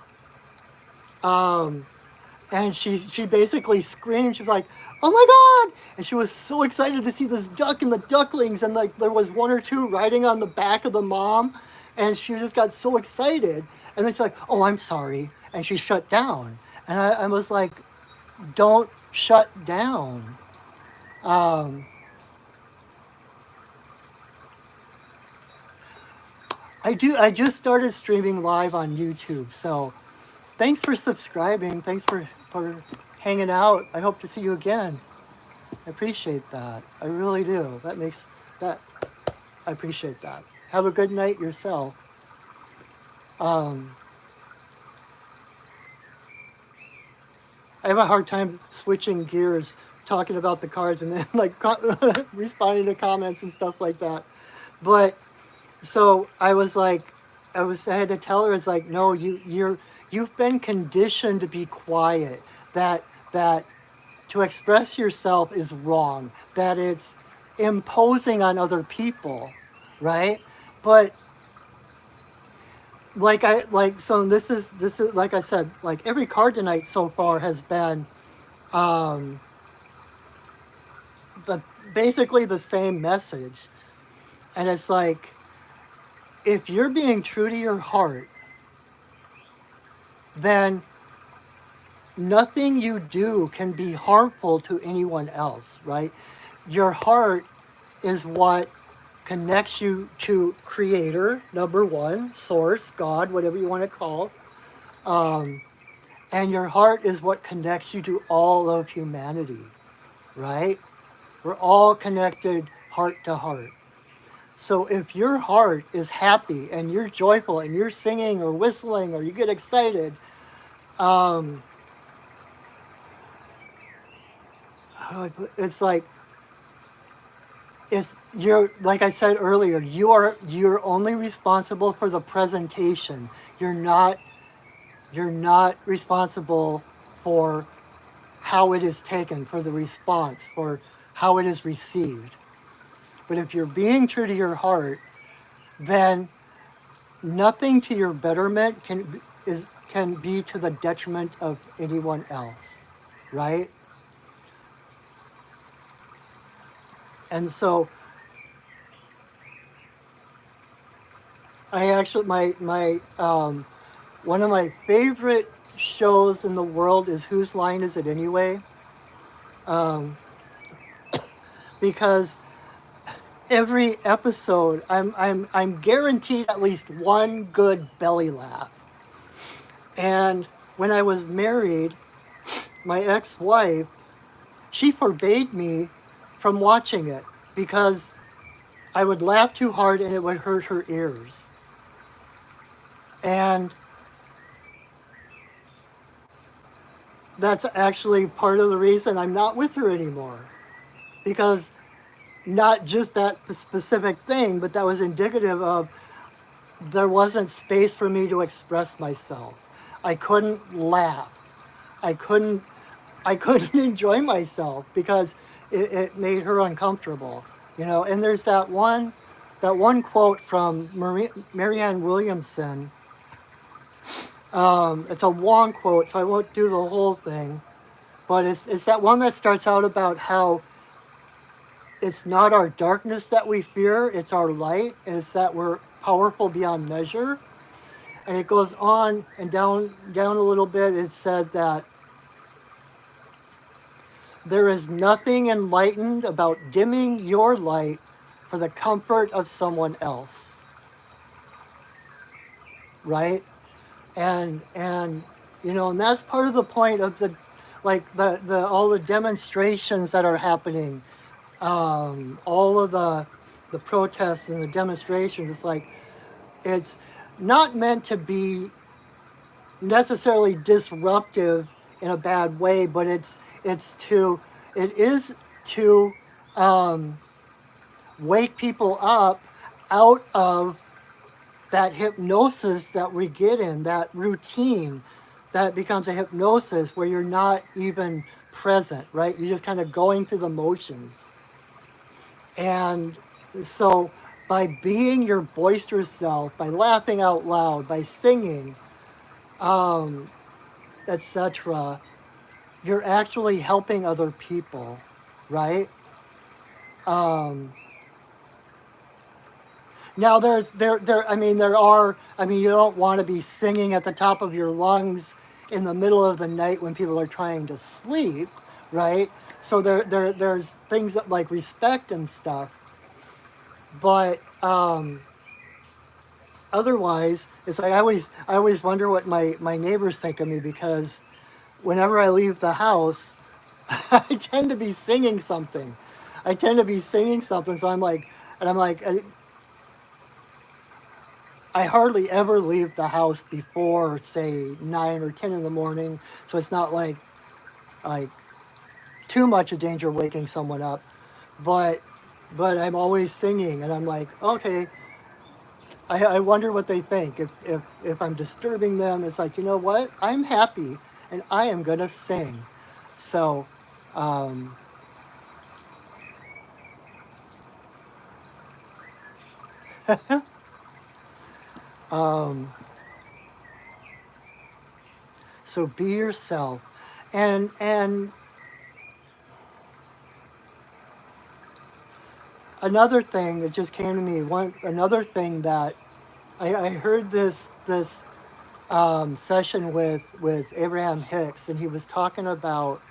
And she basically screamed. She was like, oh my God. And she was so excited to see this duck and the ducklings. And like there was one or two riding on the back of the mom. And she just got so excited. And then she's like, oh, I'm sorry. And she shut down. And I was like, don't shut down. I just started streaming live on YouTube. So thanks for subscribing. Thanks for hanging out. I hope to see you again. I appreciate that. I really do. I appreciate that. Have a good night yourself. I have a hard time switching gears, talking about the cards and then like responding to comments and stuff like that. But so I had to tell her, it's like, no, you've been conditioned to be quiet, that to express yourself is wrong, that it's imposing on other people, right? But so this is like I said, like every card tonight so far has been basically the same message. And it's like, if you're being true to your heart, then nothing you do can be harmful to anyone else, right? Your heart is what connects you to Creator, number one, Source, God, whatever you want to call. And your heart is what connects you to all of humanity, right? We're all connected heart to heart. So if your heart is happy and you're joyful and you're singing or whistling or you get excited, how do I put, it's like, it's, you're, like I said earlier, you're only responsible for the presentation. You're not responsible for how it is taken, for the response, for how it is received. But if you're being true to your heart, then nothing to your betterment can be to the detriment of anyone else, right? And so I actually my one of my favorite shows in the world is Whose Line Is It Anyway? Um, because every episode I'm guaranteed at least one good belly laugh. And when I was married, my ex-wife, she forbade me from watching it because I would laugh too hard and it would hurt her ears. And that's actually part of the reason I'm not with her anymore. Because not just that specific thing, but that was indicative of there wasn't space for me to express myself. I couldn't laugh. I couldn't I couldn't enjoy myself because it made her uncomfortable. And there's that one quote from Marianne Williamson. It's a long quote, so I won't do the whole thing. But it's that one that starts out about how it's not our darkness that we fear, it's our light, and it's that we're powerful beyond measure. And it goes on and down a little bit. It said that there is nothing enlightened about dimming your light for the comfort of someone else, right? And that's part of the point of the all the demonstrations that are happening, all of the protests and the demonstrations. It's like it's not meant to be necessarily disruptive in a bad way, but it is to um, wake people up out of that hypnosis that we get in, that routine that becomes a hypnosis where you're not even present, right? You're just kind of going through the motions. And so by being your boisterous self, by laughing out loud, by singing, um, etc., you're actually helping other people, right? Um, Now there I mean there are I mean you don't want to be singing at the top of your lungs in the middle of the night when people are trying to sleep, right? So there's things that like respect and stuff, but otherwise it's like I always wonder what my neighbors think of me because whenever I leave the house, I tend to be singing something. I tend to be singing something, so I'm like, I hardly ever leave the house before, say, 9 or 10 in the morning, so it's not like too much of danger waking someone up. But but I'm always singing, and I'm like, okay, I wonder what they think. If I'm disturbing them, it's like, you know what? I'm happy, and I am gonna sing. So, um, um, so be yourself, and another thing that just came to me, another thing that I heard this session with Abraham Hicks, and he was talking about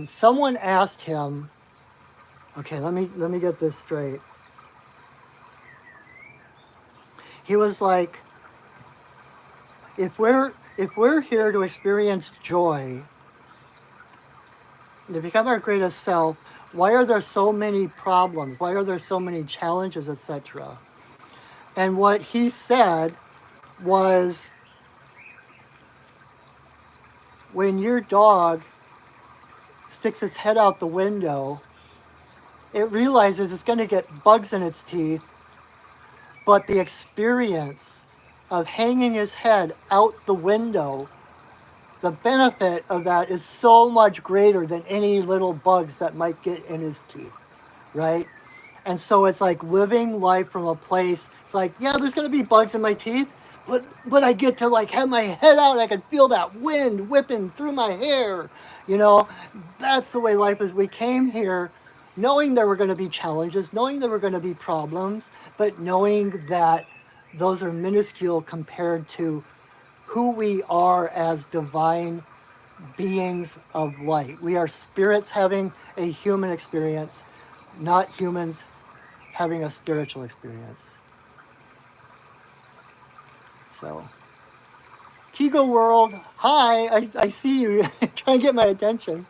someone asked him. Okay, let me get this straight. He was like, if we're here to experience joy, to become our greatest self, why are there so many problems? Why are there so many challenges, etc.? And what he said was, when your dog sticks its head out the window, it realizes it's going to get bugs in its teeth, but the experience of hanging his head out the window, the benefit of that is so much greater than any little bugs that might get in his teeth, right? And so it's like living life from a place, it's like, yeah, there's going to be bugs in my teeth, but I get to like have my head out. I can feel that wind whipping through my hair. You know, that's the way life is. We came here knowing there were going to be challenges, knowing there were going to be problems, but knowing that those are minuscule compared to who we are as divine beings of light. We are spirits having a human experience, not humans having a spiritual experience. So, Kigo World, hi, I see you trying to get my attention.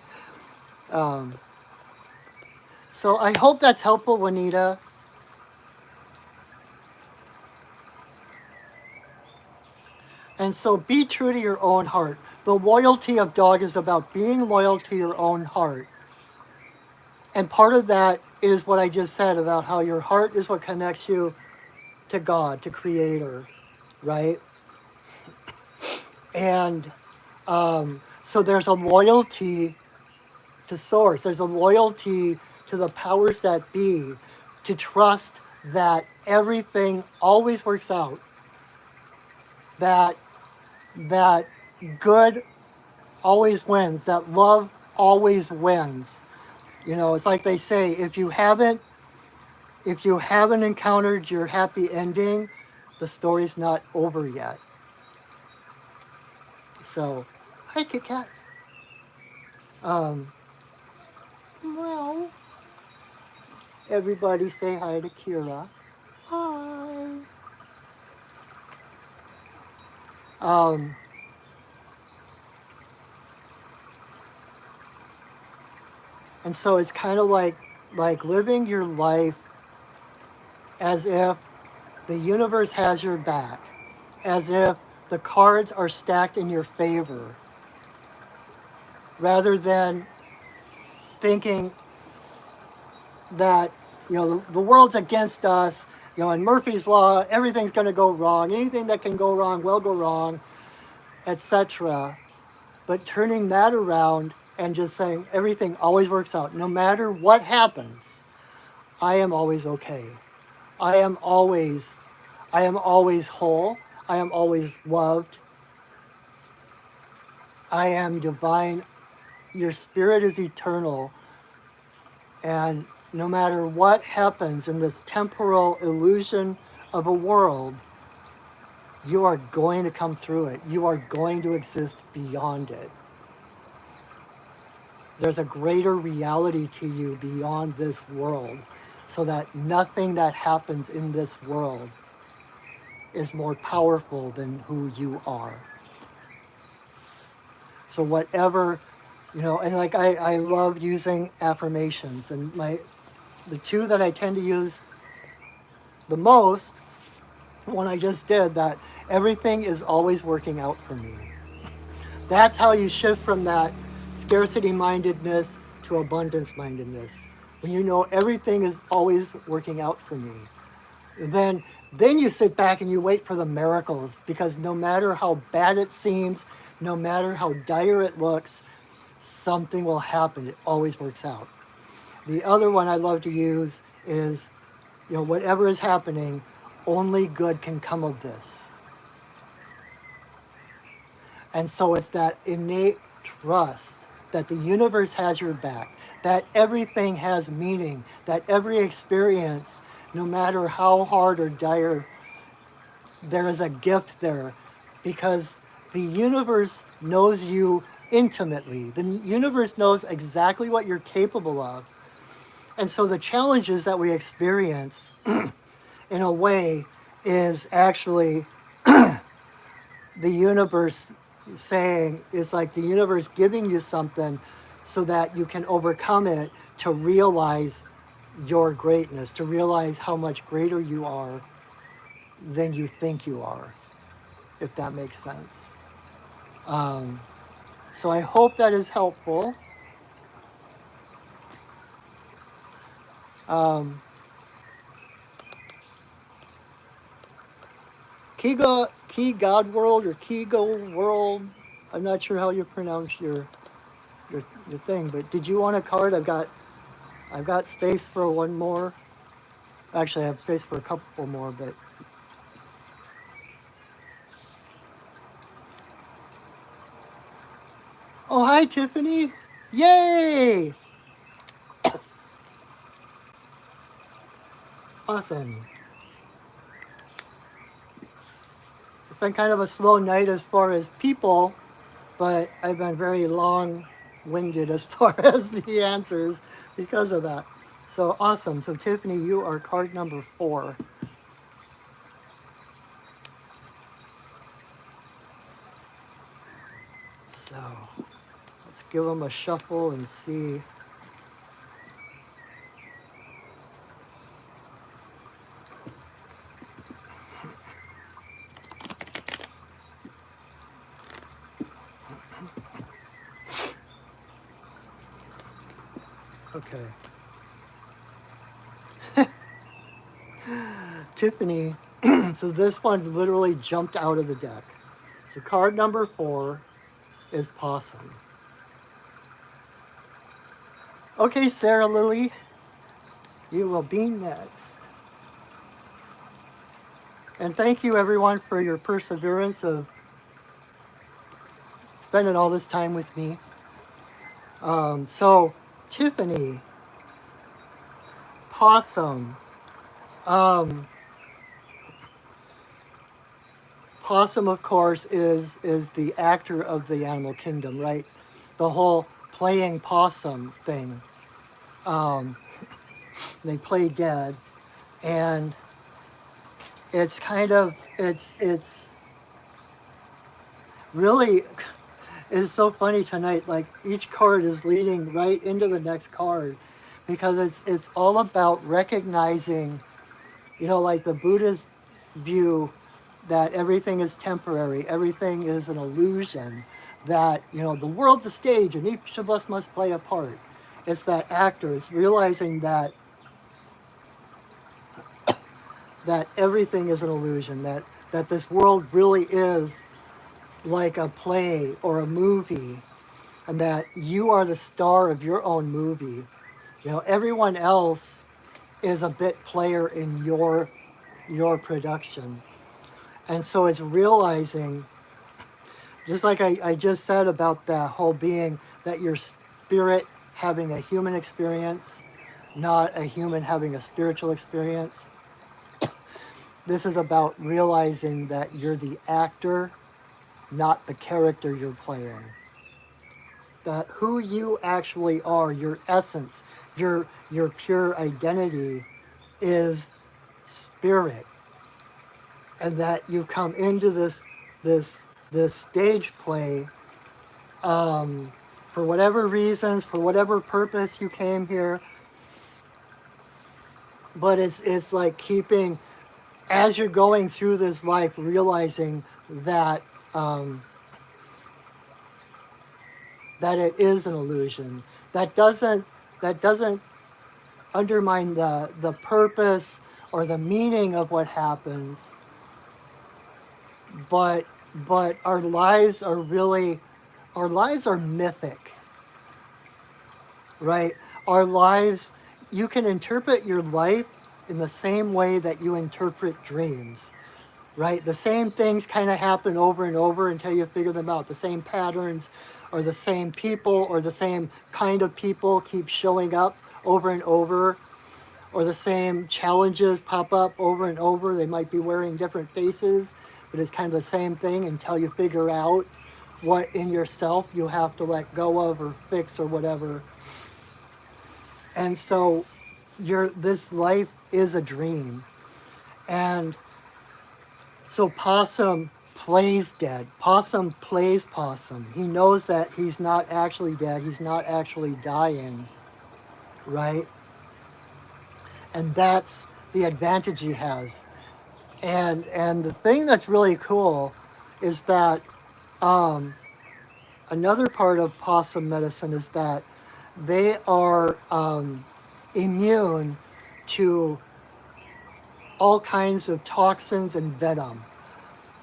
So I hope that's helpful, Juanita. And so be true to your own heart. The loyalty of dog is about being loyal to your own heart. And part of that is what I just said about how your heart is what connects you to God, to Creator, right? And so there's a loyalty to Source. There's a loyalty to the powers that be, to trust that everything always works out, that good always wins, that love always wins. You know, it's like they say, if you haven't encountered your happy ending, the story's not over yet. So, hi, Kit Kat. Well, everybody say hi to Kira. Hi. And so it's kind of like living your life as if the universe has your back, as if the cards are stacked in your favor, rather than thinking that, you know, the world's against us, you know, in Murphy's Law, everything's going to go wrong. Anything that can go wrong will go wrong, etc. But turning that around and just saying everything always works out. No matter what happens, I am always okay. I am always whole. I am always loved. I am divine. Your spirit is eternal. And no matter what happens in this temporal illusion of a world, you are going to come through it. You are going to exist beyond it. There's a greater reality to you beyond this world, so that nothing that happens in this world is more powerful than who you are. So whatever, you know, and like I love using affirmations, and the two that I tend to use the most, one I just did, that everything is always working out for me. That's how you shift from that scarcity mindedness to abundance mindedness. When you know everything is always working out for me. And then you sit back and you wait for the miracles, because no matter how bad it seems, no matter how dire it looks, something will happen. It always works out. The other one I love to use is, you know, whatever is happening, only good can come of this. And so it's that innate trust that the universe has your back, that everything has meaning, that every experience, no matter how hard or dire, there is a gift there, because the universe knows you intimately. The universe knows exactly what you're capable of. And so the challenges that we experience, in a way, is actually the universe saying, it's like the universe giving you something so that you can overcome it to realize your greatness, to realize how much greater you are than you think you are, if that makes sense. Um, so I hope that is helpful. Um, Key God World or Kigo World. I'm not sure how you pronounce your thing, but did you want a card? I've got space for one more. Actually, I have space for a couple more, but oh, hi Tiffany! Yay! Awesome. It's been kind of a slow night as far as people, but I've been very long-winded as far as the answers because of that. So awesome. So Tiffany, you are card number 4. So let's give them a shuffle and see. Okay. Tiffany, so this one literally jumped out of the deck. So card number 4 is Possum. Okay, Sarah Lily, you will be next. And thank you everyone for your perseverance of spending all this time with me. So Tiffany, Possum. Possum, of course, is the actor of the animal kingdom, right? The whole playing possum thing. They play dead, and it's kind of it's really it's so funny tonight. Like each card is leading right into the next card, because it's all about recognizing, like the Buddhist view that everything is temporary, everything is an illusion, that, the world's a stage and each of us must play a part. It's that actor, it's realizing that everything is an illusion, that this world really is like a play or a movie, and that you are the star of your own movie. Everyone else is a bit player in your production. And so it's realizing, just like I just said about that whole being, that your spirit having a human experience, not a human having a spiritual experience. This is about realizing that you're the actor, not the character you're playing. That who you actually are, your essence, your pure identity is spirit. And that you come into this stage play for whatever reasons, for whatever purpose you came here. But it's like keeping, as you're going through this life, realizing that that it is an illusion. That doesn't undermine the purpose or the meaning of what happens. But our lives are mythic, right? Our lives, you can interpret your life in the same way that you interpret dreams, right? The same things kind of happen over and over until you figure them out. The same patterns, or the same people, or the same kind of people keep showing up over and over, or the same challenges pop up over and over. They might be wearing different faces, but it's kind of the same thing until you figure out what in yourself you have to let go of or fix or whatever. And so this life is a dream. And so Possum plays dead. Possum plays possum. He knows that he's not actually dead. He's not actually dying, right? And that's the advantage he has. And the thing that's really cool is that um, another part of possum medicine is that they are immune to all kinds of toxins and venom.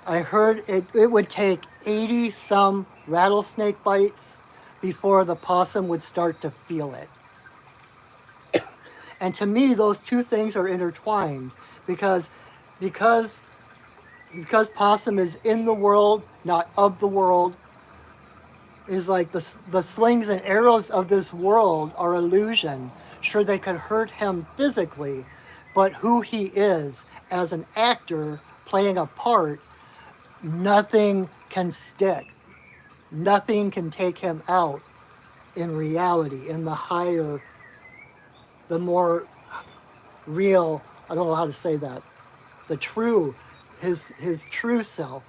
I heard it would take 80 some rattlesnake bites before the possum would start to feel it. And to me, those two things are intertwined because because because possum is in the world, not of the world, is like the slings and arrows of this world are illusion. Sure, they could hurt him physically, but who he is as an actor playing a part, nothing can stick. Nothing can take him out in reality, in the higher, the more real, I don't know how to say that, the true, his true self.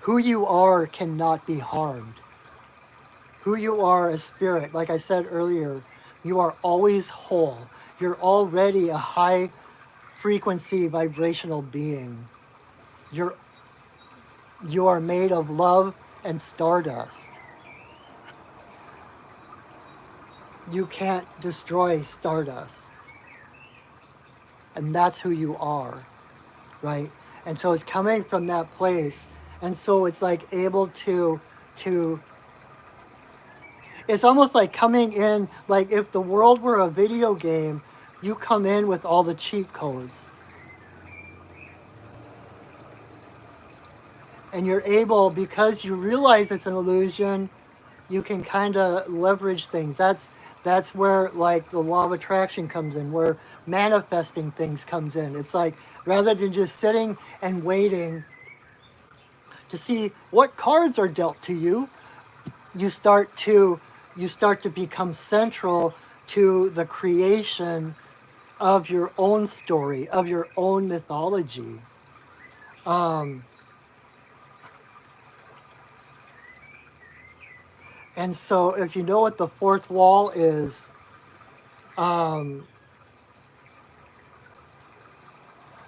Who you are cannot be harmed. Who you are as spirit, like I said earlier, you are always whole. You're already a high frequency vibrational being. You're you are made of love and stardust. You can't destroy stardust. And that's who you are, right? And so it's coming from that place. And so it's like able to it's almost like coming in, like if the world were a video game, you come in with all the cheat codes. And you're able, because you realize it's an illusion, you can kind of leverage things. That's where like the law of attraction comes in, where manifesting things comes in. It's like rather than just sitting and waiting to see what cards are dealt to you, you start to become central to the creation of your own story, of your own mythology. And so if you know what the fourth wall is, um,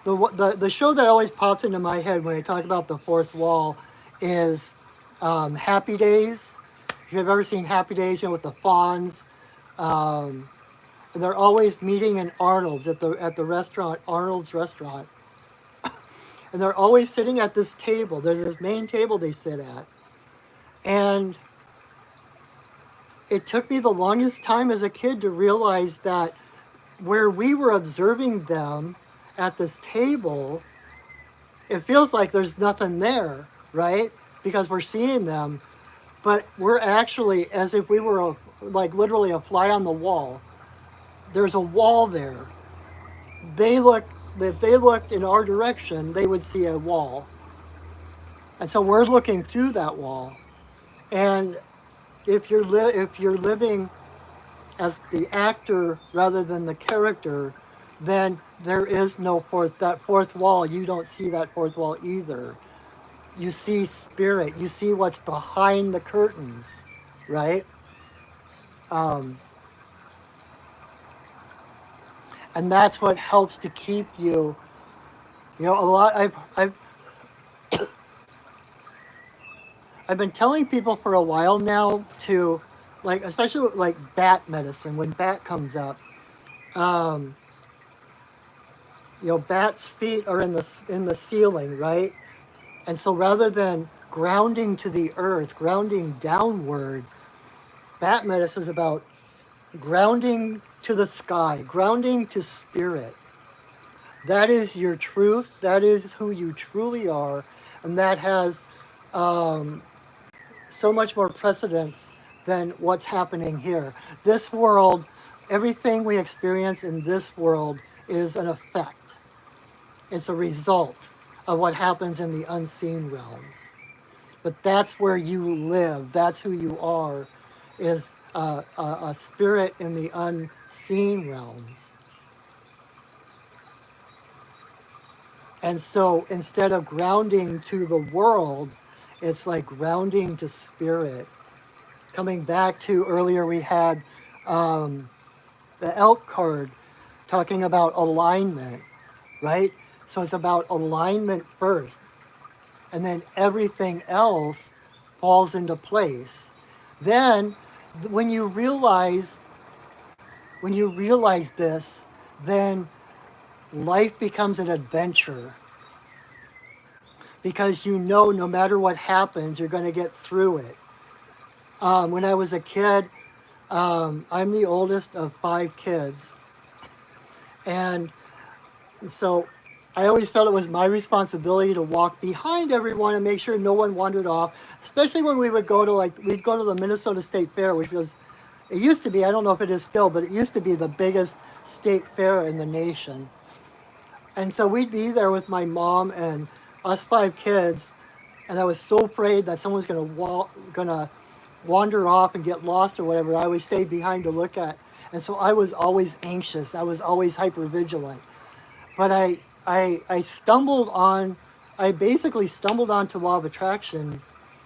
the show that always pops into my head when I talk about the fourth wall is Happy Days. If you've ever seen Happy Days, you know, with the fawns, and they're always meeting in Arnold's at the restaurant, Arnold's restaurant, and they're always sitting at this table. There's this main table they sit at, and it took me the longest time as a kid to realize that where we were observing them at this table, it feels like there's nothing there, right? Because we're seeing them, but we're actually as if we were like literally a fly on the wall. There's a wall there. They look, if they looked in our direction, they would see a wall. And so we're looking through that wall. And if you're living as the actor rather than the character, then there is no fourth wall. You don't see that fourth wall either. You see spirit. You see what's behind the curtains, right? And that's what helps to keep you. You know, a lot. I've been telling people for a while now to, like, especially with, like bat medicine. When bat comes up, you know, bats' feet are in the ceiling, right? And so rather than grounding to the earth, grounding downward, bat medicine is about grounding to the sky, grounding to spirit. That is your truth. That is who you truly are, and that has so much more precedence than what's happening here. This world, everything we experience in this world is an effect. It's a result of what happens in the unseen realms. But that's where you live. That's who you are, is a spirit in the unseen realms. And so instead of grounding to the world, it's like grounding to spirit. Coming back to earlier, we had um, the elk card talking about alignment, right? So it's about alignment first, and then everything else falls into place. Then, when you realize this, then life becomes an adventure because you know no matter what happens, you're going to get through it. When I was a kid, I'm the oldest of 5 kids, and so I always felt it was my responsibility to walk behind everyone and make sure no one wandered off, especially when we would go to we'd go to the Minnesota State Fair, which was, it used to be, I don't know if it is still, but it used to be the biggest state fair in the nation. And so we'd be there with my mom and us 5 kids, and I was so afraid that someone was gonna wander off and get lost or whatever. I always stayed behind to look at, and so I was always anxious. I was always hyper vigilant. But I stumbled on, I basically stumbled onto law of attraction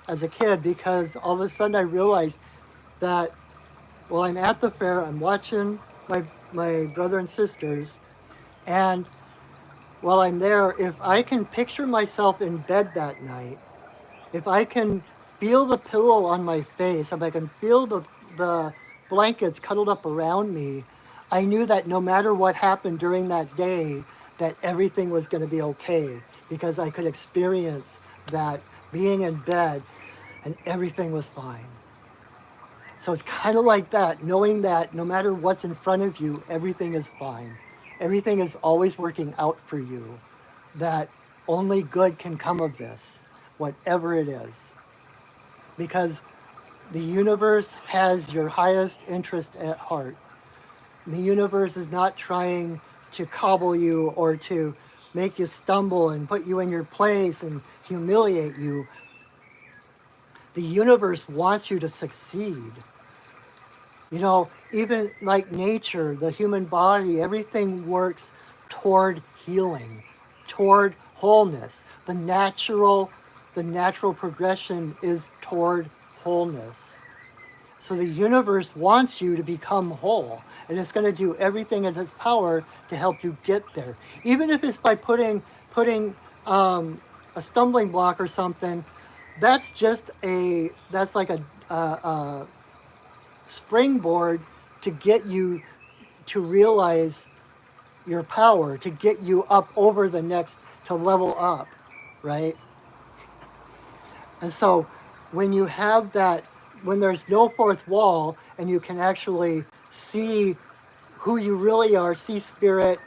as a kid because all of a sudden I realized that while I'm at the fair, I'm watching my brother and sisters, and while I'm there, if I can picture myself in bed that night, if I can feel the pillow on my face, if I can feel the blankets cuddled up around me, I knew that no matter what happened during that day, that everything was going to be okay because I could experience that being in bed and everything was fine. So it's kind of like that, knowing that no matter what's in front of you, everything is fine. Everything is always working out for you. That only good can come of this, whatever it is. Because the universe has your highest interest at heart. The universe is not trying to cobble you or to make you stumble and put you in your place and humiliate you. The universe wants you to succeed. You know, even like nature, the human body, everything works toward healing, toward wholeness. The natural progression is toward wholeness. So the universe wants you to become whole, and it's going to do everything in its power to help you get there. Even if it's by putting a stumbling block or something, that's like a springboard to get you to realize your power, to get you up over the next, to level up, right? And so when you have that, when there's no fourth wall and you can actually see who you really are, see spirit,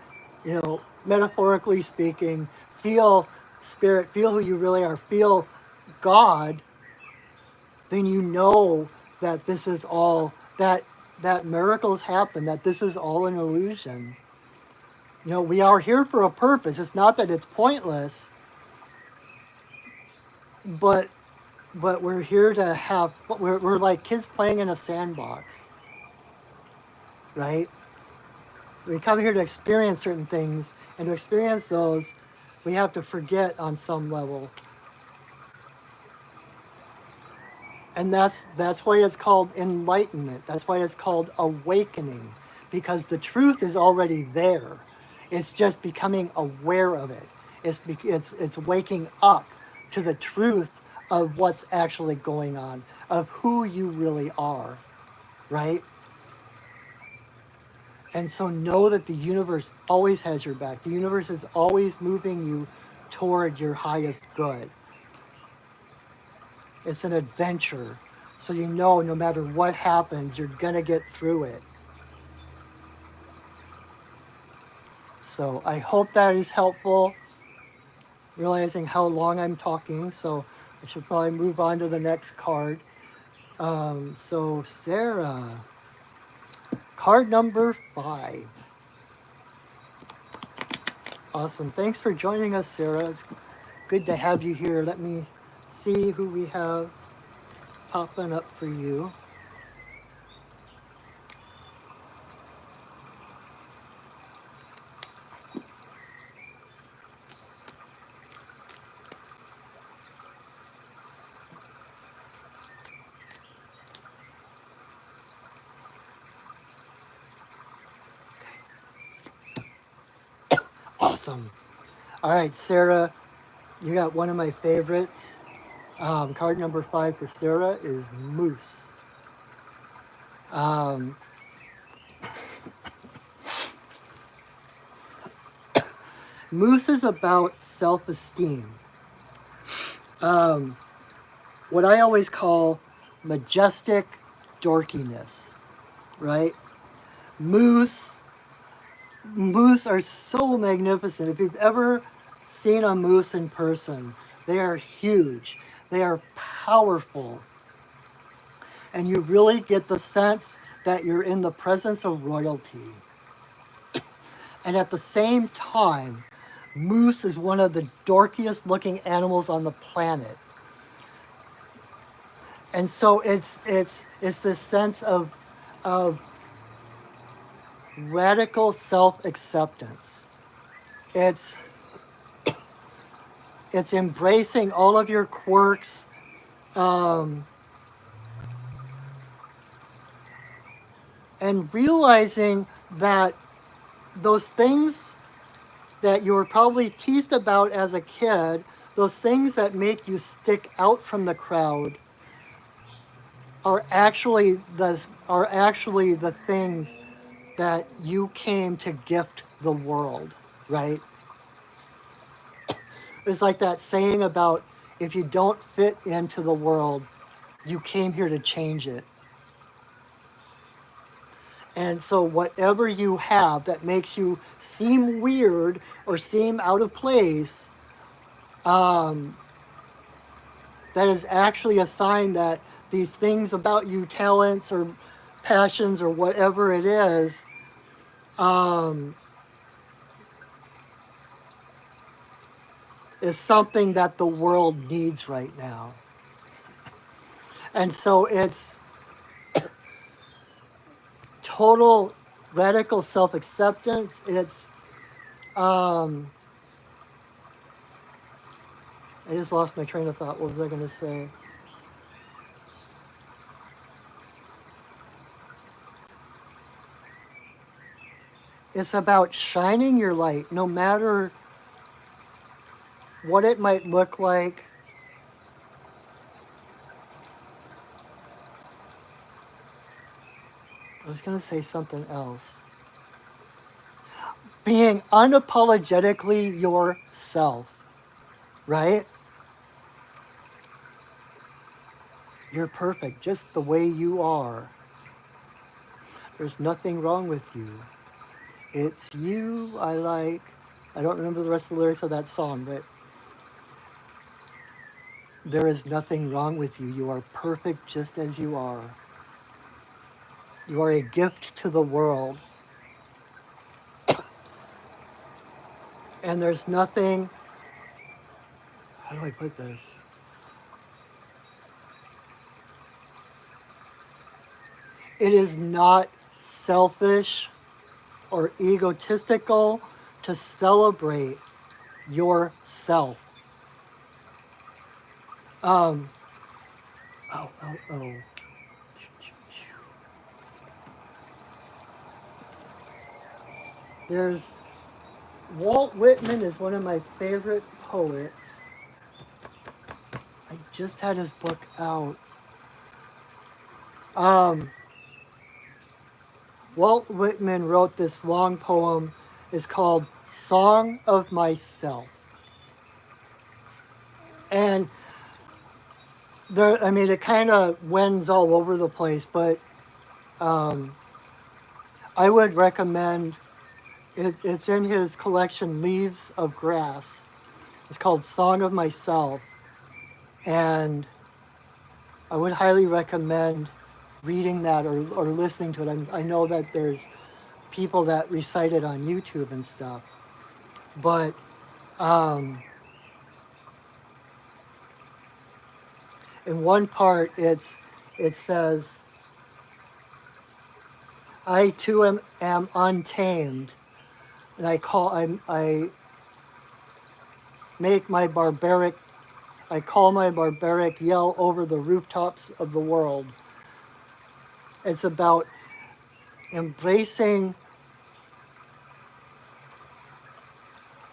metaphorically speaking, feel spirit, feel who you really are, feel God, then you know that this is all, that miracles happen, that this is all an illusion. We are here for a purpose. It's not that it's pointless, but we're here to have, we're like kids playing in a sandbox, right? We come here to experience certain things, and to experience those, we have to forget on some level. And that's why it's called enlightenment. That's why it's called awakening, because the truth is already there. It's just becoming aware of it. It's waking up to the truth of what's actually going on, of who you really are, right? And so know that the universe always has your back. The universe is always moving you toward your highest good. It's an adventure. So you know no matter what happens, you're going to get through it. So I hope that is helpful, realizing how long I'm talking. So I should probably move on to the next card. So Sarah, card number 5. Awesome. Thanks for joining us, Sarah. It's good to have you here. Let me see who we have popping up for you. Awesome. All right, Sarah, you got one of my favorites. Card number 5 for Sarah is Moose. Um, Moose is about self-esteem. What I always call majestic dorkiness, right? Moose, moose are so magnificent. If you've ever seen a moose in person, they are huge. They are powerful. And you really get the sense that you're in the presence of royalty. And at the same time, moose is one of the dorkiest looking animals on the planet. And so it's this sense of radical self-acceptance. It's it's embracing all of your quirks, and realizing that those things that you were probably teased about as a kid, those things that make you stick out from the crowd, are actually the things that you came to gift the world, right? It's like that saying about if you don't fit into the world, you came here to change it. And so whatever you have that makes you seem weird or seem out of place, um, that is actually a sign that these things about you, talents or passions or whatever it is something that the world needs right now. And so it's total radical self-acceptance. It's I just lost my train of thought. What was I going to say? It's about shining your light, no matter what it might look like. I was going to say something else. Being unapologetically yourself, right? You're perfect just the way you are. There's nothing wrong with you. It's you I like. I don't remember the rest of the lyrics of that song, but there is nothing wrong with you. You are perfect just as you are. You are a gift to the world. And there's nothing, how do I put this? It is not selfish or egotistical to celebrate yourself. Um, oh. There's, Walt Whitman is one of my favorite poets. I just had his book out. Walt Whitman wrote this long poem. It's called Song of Myself. And there, I mean, it kind of wends all over the place, but I would recommend it's in his collection Leaves of Grass. It's called Song of Myself. And I would highly recommend reading that or listening to it. I know that there's people that recite it on YouTube and stuff. But in one part, it says, I too am untamed, and I make my barbaric, I call my barbaric yell over the rooftops of the world. It's about embracing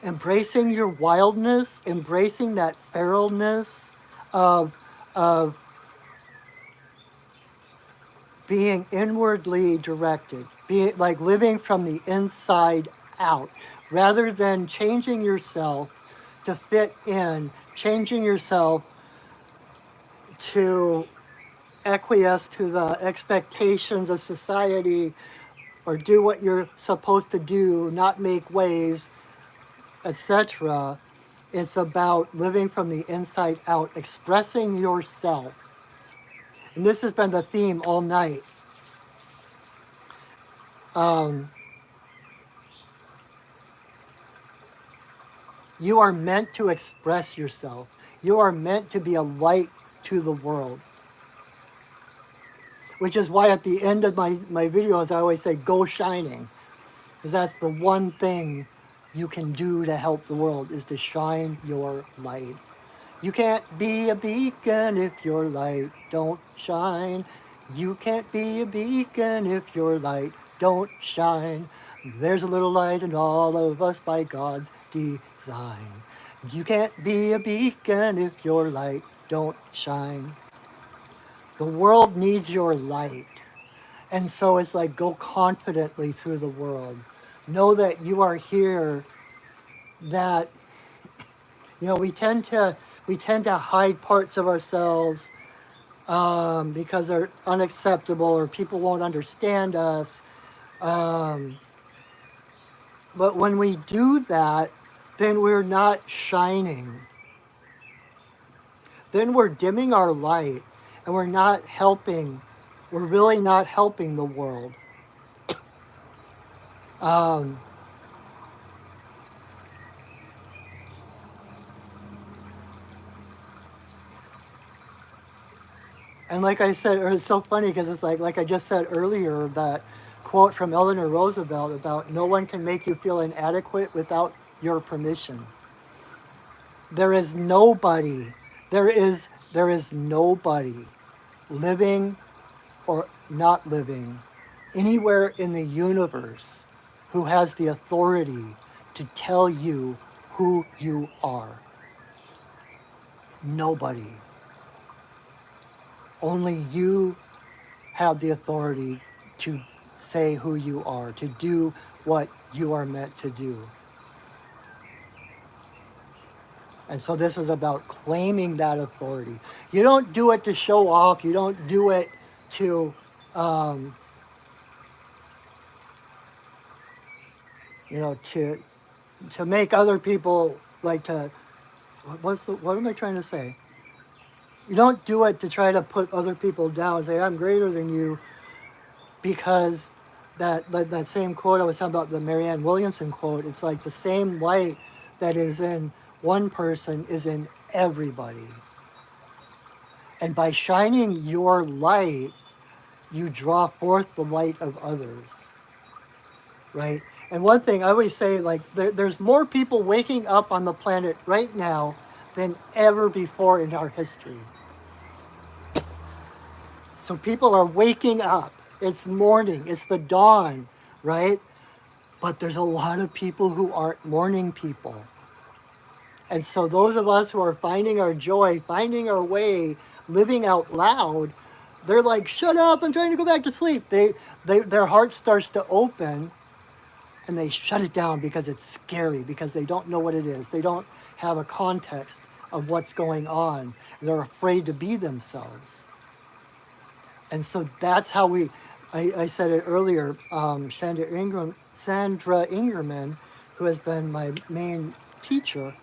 embracing your wildness, embracing that feralness of, of being inwardly directed, being like living from the inside out, rather than changing yourself to fit in, changing yourself to acquiesce to the expectations of society or do what you're supposed to do, not make waves, etc. It's about living from the inside out, expressing yourself. And this has been the theme all night. Um, you are meant to express yourself. You are meant to be a light to the world. Which is why at the end of my videos, I always say, go shining. Because that's the one thing you can do to help the world, is to shine your light. You can't be a beacon if your light don't shine. You can't be a beacon if your light don't shine. There's a little light in all of us by God's design. You can't be a beacon if your light don't shine. The world needs your light. And so it's like, go confidently through the world. Know that you are here, that, we tend to hide parts of ourselves because they're unacceptable or people won't understand us. Um, but when we do that, then we're not shining. Then we're dimming our light and we're not helping. We're really not helping the world. Um, And like I said, or it's so funny because it's like I just said earlier, that quote from Eleanor Roosevelt about no one can make you feel inadequate without your permission. There is nobody, there is nobody living or not living anywhere in the universe who has the authority to tell you who you are. Nobody. Only you have the authority to say who you are, to do what you are meant to do. And so this is about claiming that authority. You don't do it to show off. You don't do it to, um, to make other people like to. What am I trying to say? You don't do it to try to put other people down. Say I'm greater than you, because that same quote I was talking about, the Marianne Williamson quote. It's like the same light that is in one person is in everybody. And by shining your light, you draw forth the light of others, right? And one thing I always say, like, there's more people waking up on the planet right now than ever before in our history. So people are waking up. It's morning, it's the dawn, right? But there's a lot of people who aren't morning people. And so those of us who are finding our joy, finding our way, living out loud, they're like, shut up, I'm trying to go back to sleep. Their heart starts to open and they shut it down because it's scary, because they don't know what it is. They don't have a context of what's going on. They're afraid to be themselves. And so that's how I said it earlier, Sandra Ingerman, who has been my main teacher,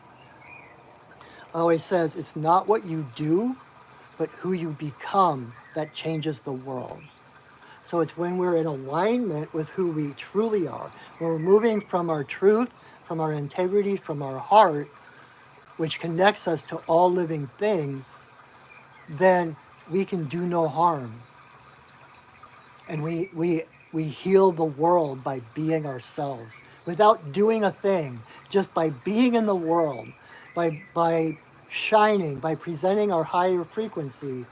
always says, it's not what you do, but who you become that changes the world. So it's when we're in alignment with who we truly are, when we're moving from our truth, from our integrity, from our heart, which connects us to all living things, then we can do no harm. And we heal the world by being ourselves, without doing a thing, just by being in the world, by shining, by presenting our higher frequency.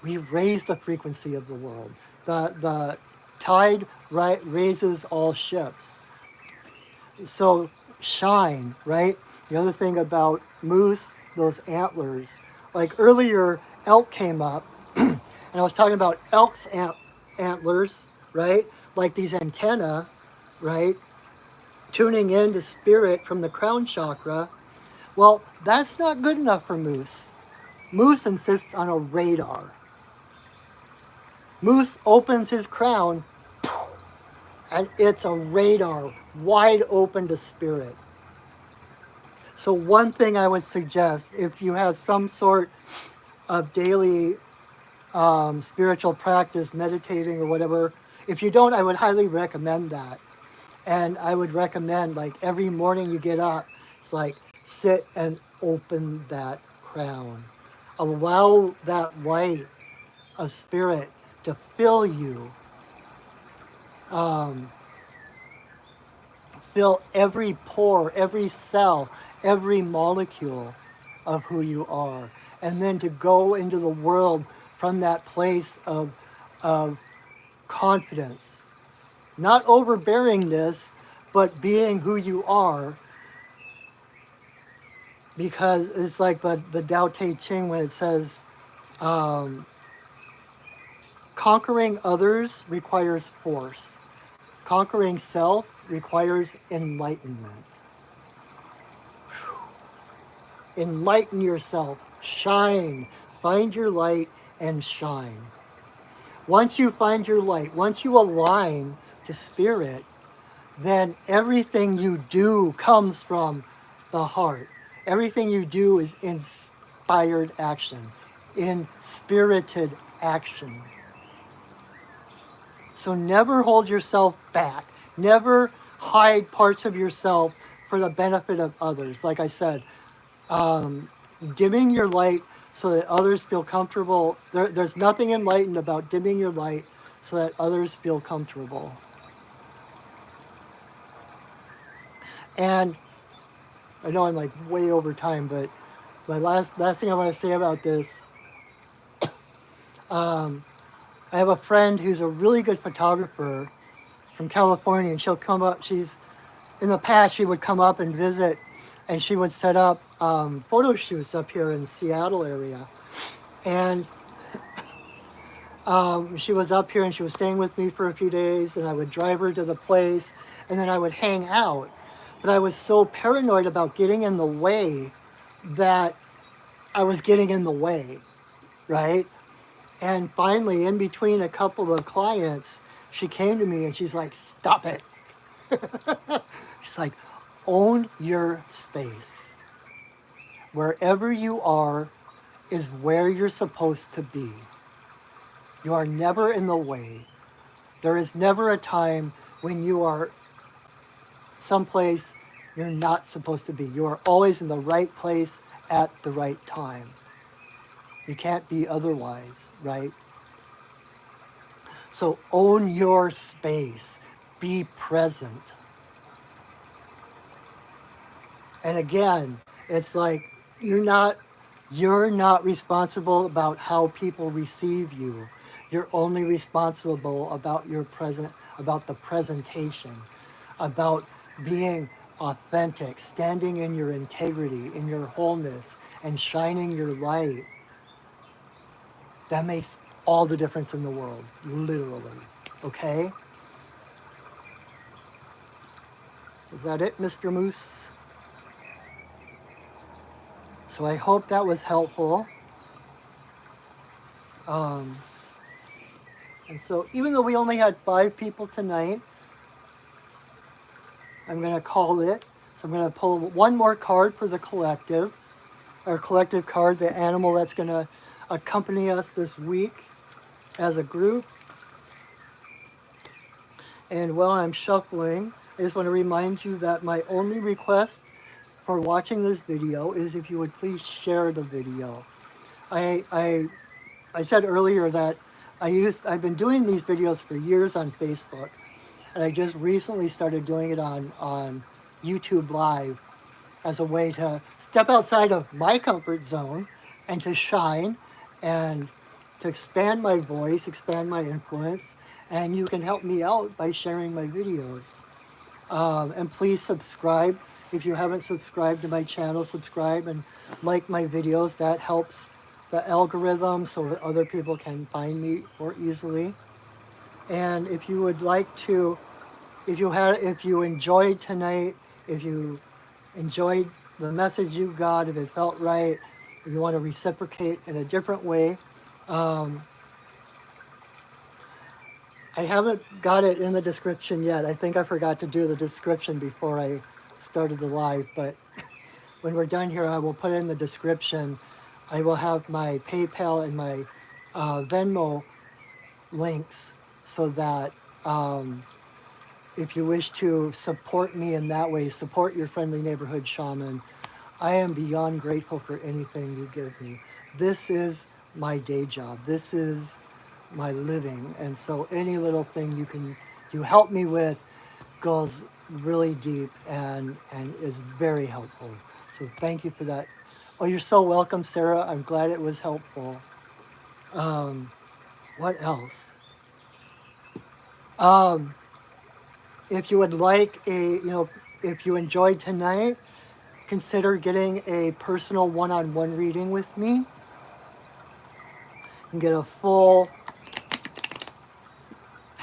We raise the frequency of the world. The tide raises all ships. So shine, right? The other thing about moose, those antlers, like earlier elk came up and I was talking about elk's antlers, right? Like these antenna, right? Tuning in to spirit from the crown chakra. Well, that's not good enough for moose. Moose insists on a radar. Moose opens his crown and it's a radar wide open to spirit. So one thing I would suggest, if you have some sort of daily spiritual practice, meditating or whatever, if you don't, I would highly recommend that. And I would recommend, like, every morning you get up, it's like, sit and open that crown. Allow that light of spirit to fill you. Fill every pore, every cell, every molecule of who you are. And then to go into the world from that place of confidence. Not overbearingness, but being who you are. Because it's like the Tao Te Ching when it says, conquering others requires force. Conquering self requires enlightenment. Enlighten yourself. Shine. Find your light and shine. Once you find your light, once you align to spirit, then everything you do comes from the heart. Everything you do is inspired action, inspirited action. So never hold yourself back. Never hide parts of yourself for the benefit of others. Like I said, dimming your light so that others feel comfortable. There's nothing enlightened about dimming your light so that others feel comfortable. And I know I'm like way over time, but my last thing I want to say about this, I have a friend who's a really good photographer from California, and she'll come up. In the past, she would come up and visit, and she would set up photo shoots up here in the Seattle area. And she was up here and she was staying with me for a few days, and I would drive her to the place, and then I would hang out. But I was so paranoid about getting in the way that I was getting in the way, right? And finally, in between a couple of clients, she came to me and she's like, stop it. She's like, own your space. Wherever you are is where you're supposed to be. You are never in the way. There is never a time when you are someplace you're not supposed to be. You are always in the right place at the right time. You can't be otherwise, right? So own your space. Be present. And again, it's like you're not responsible about how people receive you. You're only responsible about about the presentation, about being authentic, standing in your integrity, in your wholeness, and shining your light. That makes all the difference in the world, literally. Okay? Is that it, Mr. Moose? So I hope that was helpful. And so even though we only had 5 people tonight, I'm going to call it. So I'm going to pull one more card for the collective. Our collective card, the animal that's going to accompany us this week as a group. And while I'm shuffling, I just want to remind you that my only request for watching this video is if you would please share the video. I said earlier that I've been doing these videos for years on Facebook, and I just recently started doing it on YouTube Live as a way to step outside of my comfort zone and to shine and to expand my voice, expand my influence, and you can help me out by sharing my videos. And please subscribe. If you haven't subscribed to my channel, subscribe and like my videos. That helps the algorithm so that other people can find me more easily. And if you would like to, if you enjoyed tonight, if you enjoyed the message you got, if it felt right, if you want to reciprocate in a different way, um, I haven't got it in the description yet. I think I forgot to do the description before I started the live, but when we're done here, I will put in the description. I will have my PayPal and my Venmo links so that if you wish to support me in that way, support your friendly neighborhood shaman, I am beyond grateful for anything you give me. This is my day job. This is my living. And so any little thing you help me with goes really deep and is very helpful. So thank you for that. Oh, you're so welcome, Sarah. I'm glad it was helpful. What else? If you would like if you enjoyed tonight, consider getting a personal one-on-one reading with me and get a full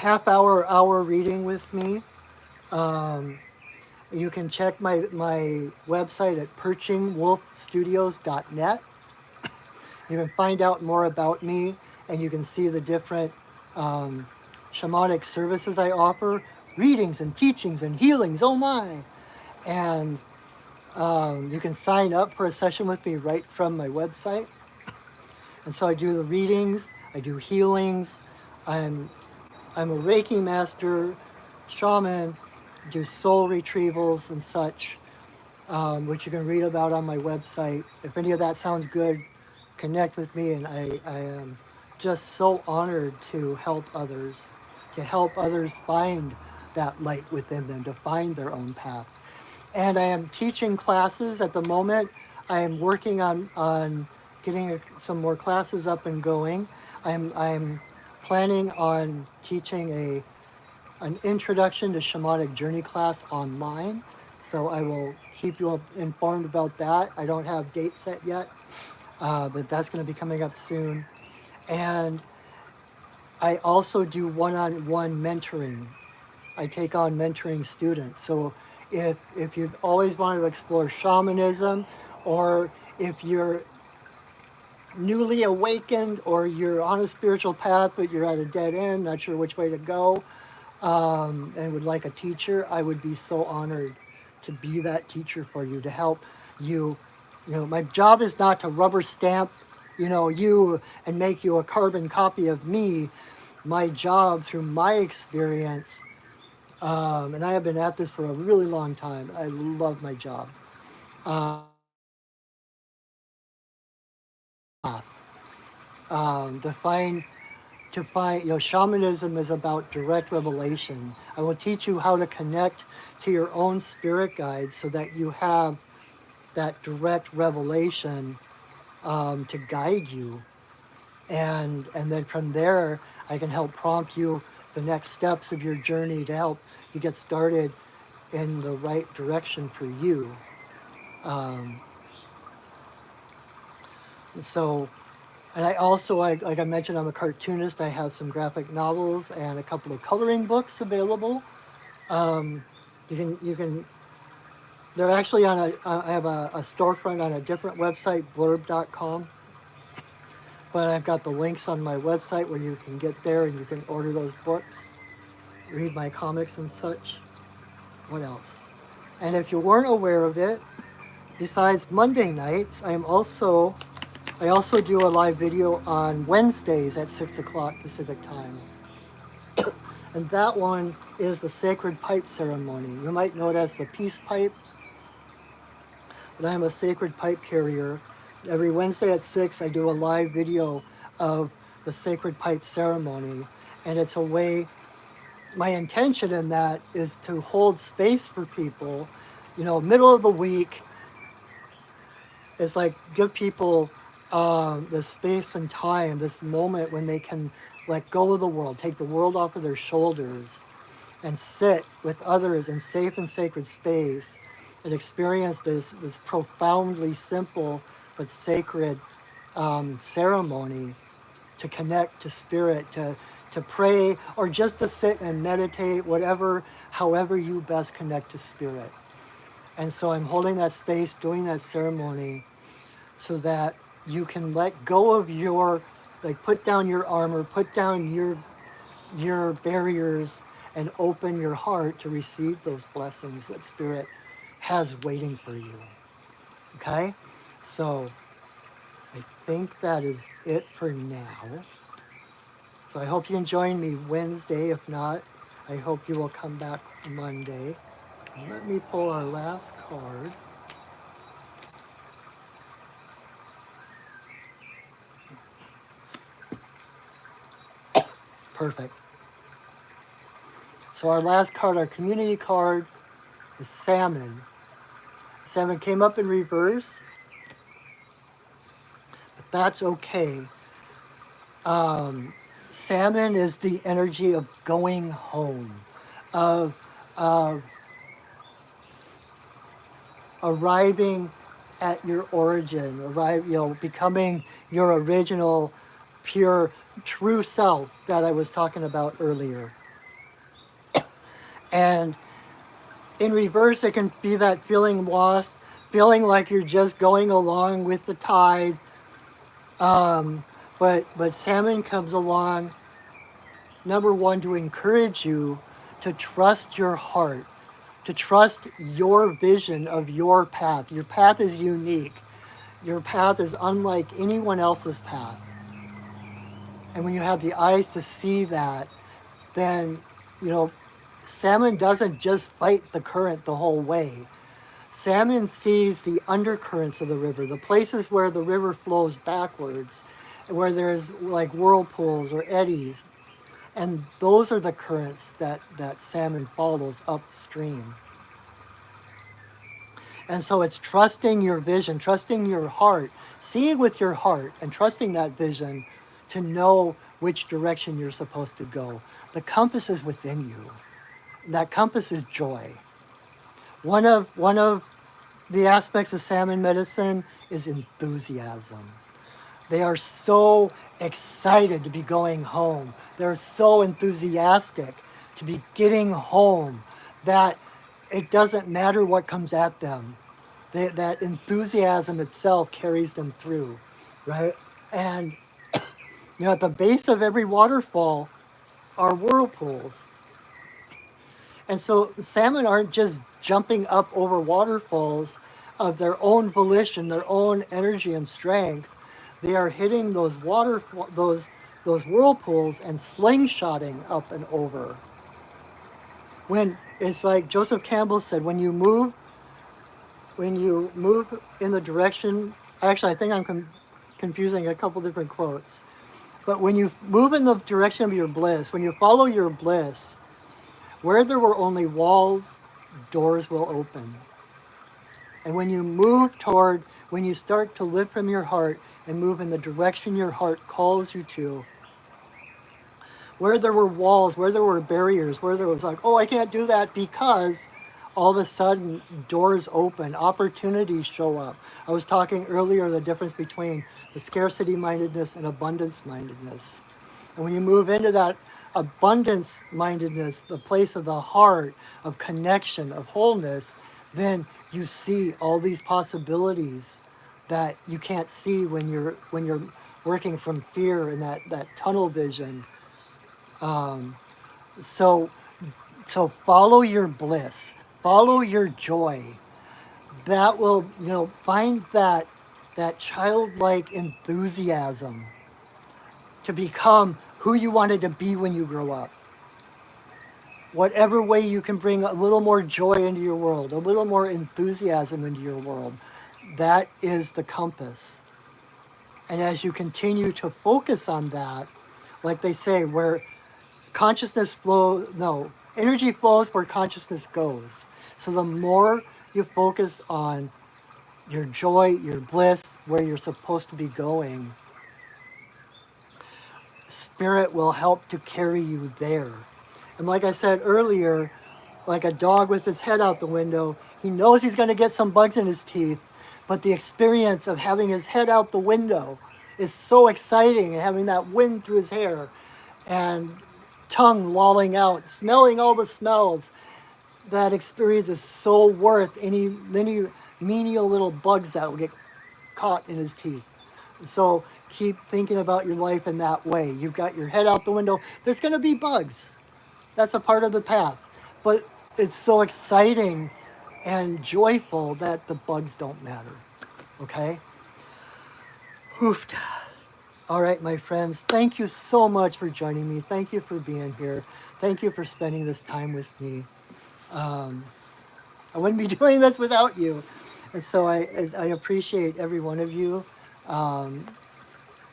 hour reading with me. You can check my website at perchingwolfstudios.net. You can find out more about me, and you can see the different shamanic services I offer, readings and teachings and healings, oh my. And you can sign up for a session with me right from my website. And so I do the readings, I do healings, I'm a Reiki master, shaman, do soul retrievals and such, which you can read about on my website. If any of that sounds good, connect with me, and I am just so honored to help others find that light within them, to find their own path. And I am teaching classes at the moment. I am working on getting some more classes up and going. I'm planning on teaching an introduction to shamanic journey class online. So I will keep you informed about that. I don't have dates set yet, but that's going to be coming up soon. And I also do one-on-one mentoring. I take on mentoring students. So if you've always wanted to explore shamanism, or if you're newly awakened, or you're on a spiritual path but you're at a dead end, not sure which way to go, and would like a teacher, I would be so honored to be that teacher for you, to help you. My job is not to rubber stamp, you and make you a carbon copy of me. My job, through my experience, and I have been at this for a really long time. I love my job. To find, shamanism is about direct revelation. I will teach you how to connect to your own spirit guides so that you have that direct revelation to guide you. And then from there, I can help prompt you the next steps of your journey to help you get started in the right direction for you. So, and I also, like I mentioned, I'm a cartoonist. I have some graphic novels and a couple of coloring books available. You can. They're actually on I have a storefront on a different website, blurb.com. But I've got the links on my website where you can get there and you can order those books, read my comics and such. What else? And if you weren't aware of it, besides Monday nights, I also do a live video on Wednesdays at 6 o'clock Pacific time. And that one is the sacred pipe ceremony. You might know it as the peace pipe, but I'm a sacred pipe carrier. Every Wednesday at 6, I do a live video of the sacred pipe ceremony. And it's a way, my intention in that is to hold space for people, middle of the week. It's like give people the space and time, this moment when they can let go of the world, take the world off of their shoulders, and sit with others in safe and sacred space and experience this profoundly simple but sacred ceremony to connect to spirit, to pray, or just to sit and meditate, however you best connect to spirit. And so I'm holding that space, doing that ceremony, so that you can let go of put down your armor, put down your barriers, and open your heart to receive those blessings that spirit has waiting for you. Okay? So I think that is it for now. So I hope you can join me Wednesday. If not, I hope you will come back Monday. And let me pull our last card. Perfect. So our last card, our community card, is Salmon. Salmon came up in reverse, but that's okay. Salmon is the energy of going home, of arriving at your origin, becoming your original, pure, true self that I was talking about earlier. And in reverse, it can be that feeling lost, feeling like you're just going along with the tide. But Salmon comes along, number one, to encourage you to trust your heart, to trust your vision of your path. Your path is unique. Your path is unlike anyone else's path. And when you have the eyes to see that, then, Salmon doesn't just fight the current the whole way. Salmon sees the undercurrents of the river, the places where the river flows backwards, where there's like whirlpools or eddies. And those are the currents that salmon follows upstream. And so it's trusting your vision, trusting your heart, seeing with your heart and trusting that vision to know which direction you're supposed to go. The compass is within you. And that compass is joy. One of the aspects of salmon medicine is enthusiasm. They are so excited to be going home. They're so enthusiastic to be getting home that it doesn't matter what comes at them. That enthusiasm itself carries them through, right? And at the base of every waterfall are whirlpools. And so salmon aren't just jumping up over waterfalls of their own volition, their own energy and strength. They are hitting those whirlpools and slingshotting up and over. When it's like Joseph Campbell said, when you move in the direction, actually I think I'm confusing a couple different quotes, but when you move in the direction of your bliss, when you follow your bliss, where there were only walls, doors will open. And when you start to live from your heart and move in the direction your heart calls you to, where there were walls, where there were barriers, where there was like, oh, I can't do that because all of a sudden doors open, opportunities show up. I was talking earlier the difference between the scarcity mindedness and abundance mindedness. And when you move into that abundance mindedness, the place of the heart, of connection, of wholeness, then you see all these possibilities that you can't see when you're working from fear and that tunnel vision. So follow your bliss, follow your joy. That will, find that childlike enthusiasm to become who you wanted to be when you grow up. Whatever way you can bring a little more joy into your world, a little more enthusiasm into your world, that is the compass. And as you continue to focus on that, like they say, where energy flows where consciousness goes. So the more you focus on your joy, your bliss, where you're supposed to be going, Spirit will help to carry you there. And like I said earlier, like a dog with its head out the window. He knows he's going to get some bugs in his teeth, but the experience of having his head out the window is so exciting, and having that wind through his hair and tongue lolling out, smelling all the smells. That experience is so worth any menial little bugs that will get caught in his teeth. So keep thinking about your life in that way. You've got your head out the window. There's going to be bugs. That's a part of the path. But it's so exciting and joyful that the bugs don't matter. Okay? Oof. All right, my friends. Thank you so much for joining me. Thank you for being here. Thank you for spending this time with me. I wouldn't be doing this without you. And so I appreciate every one of you.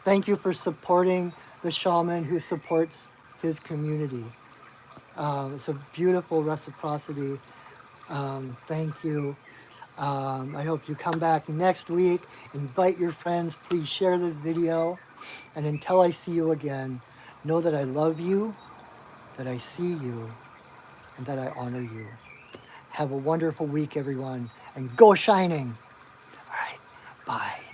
Thank you for supporting the shaman who supports his community. It's a beautiful reciprocity. Thank you. I hope you come back next week. Invite your friends. Please share this video. And until I see you again, know that I love you, that I see you, and that I honor you. Have a wonderful week, everyone, and go shining. All right, bye.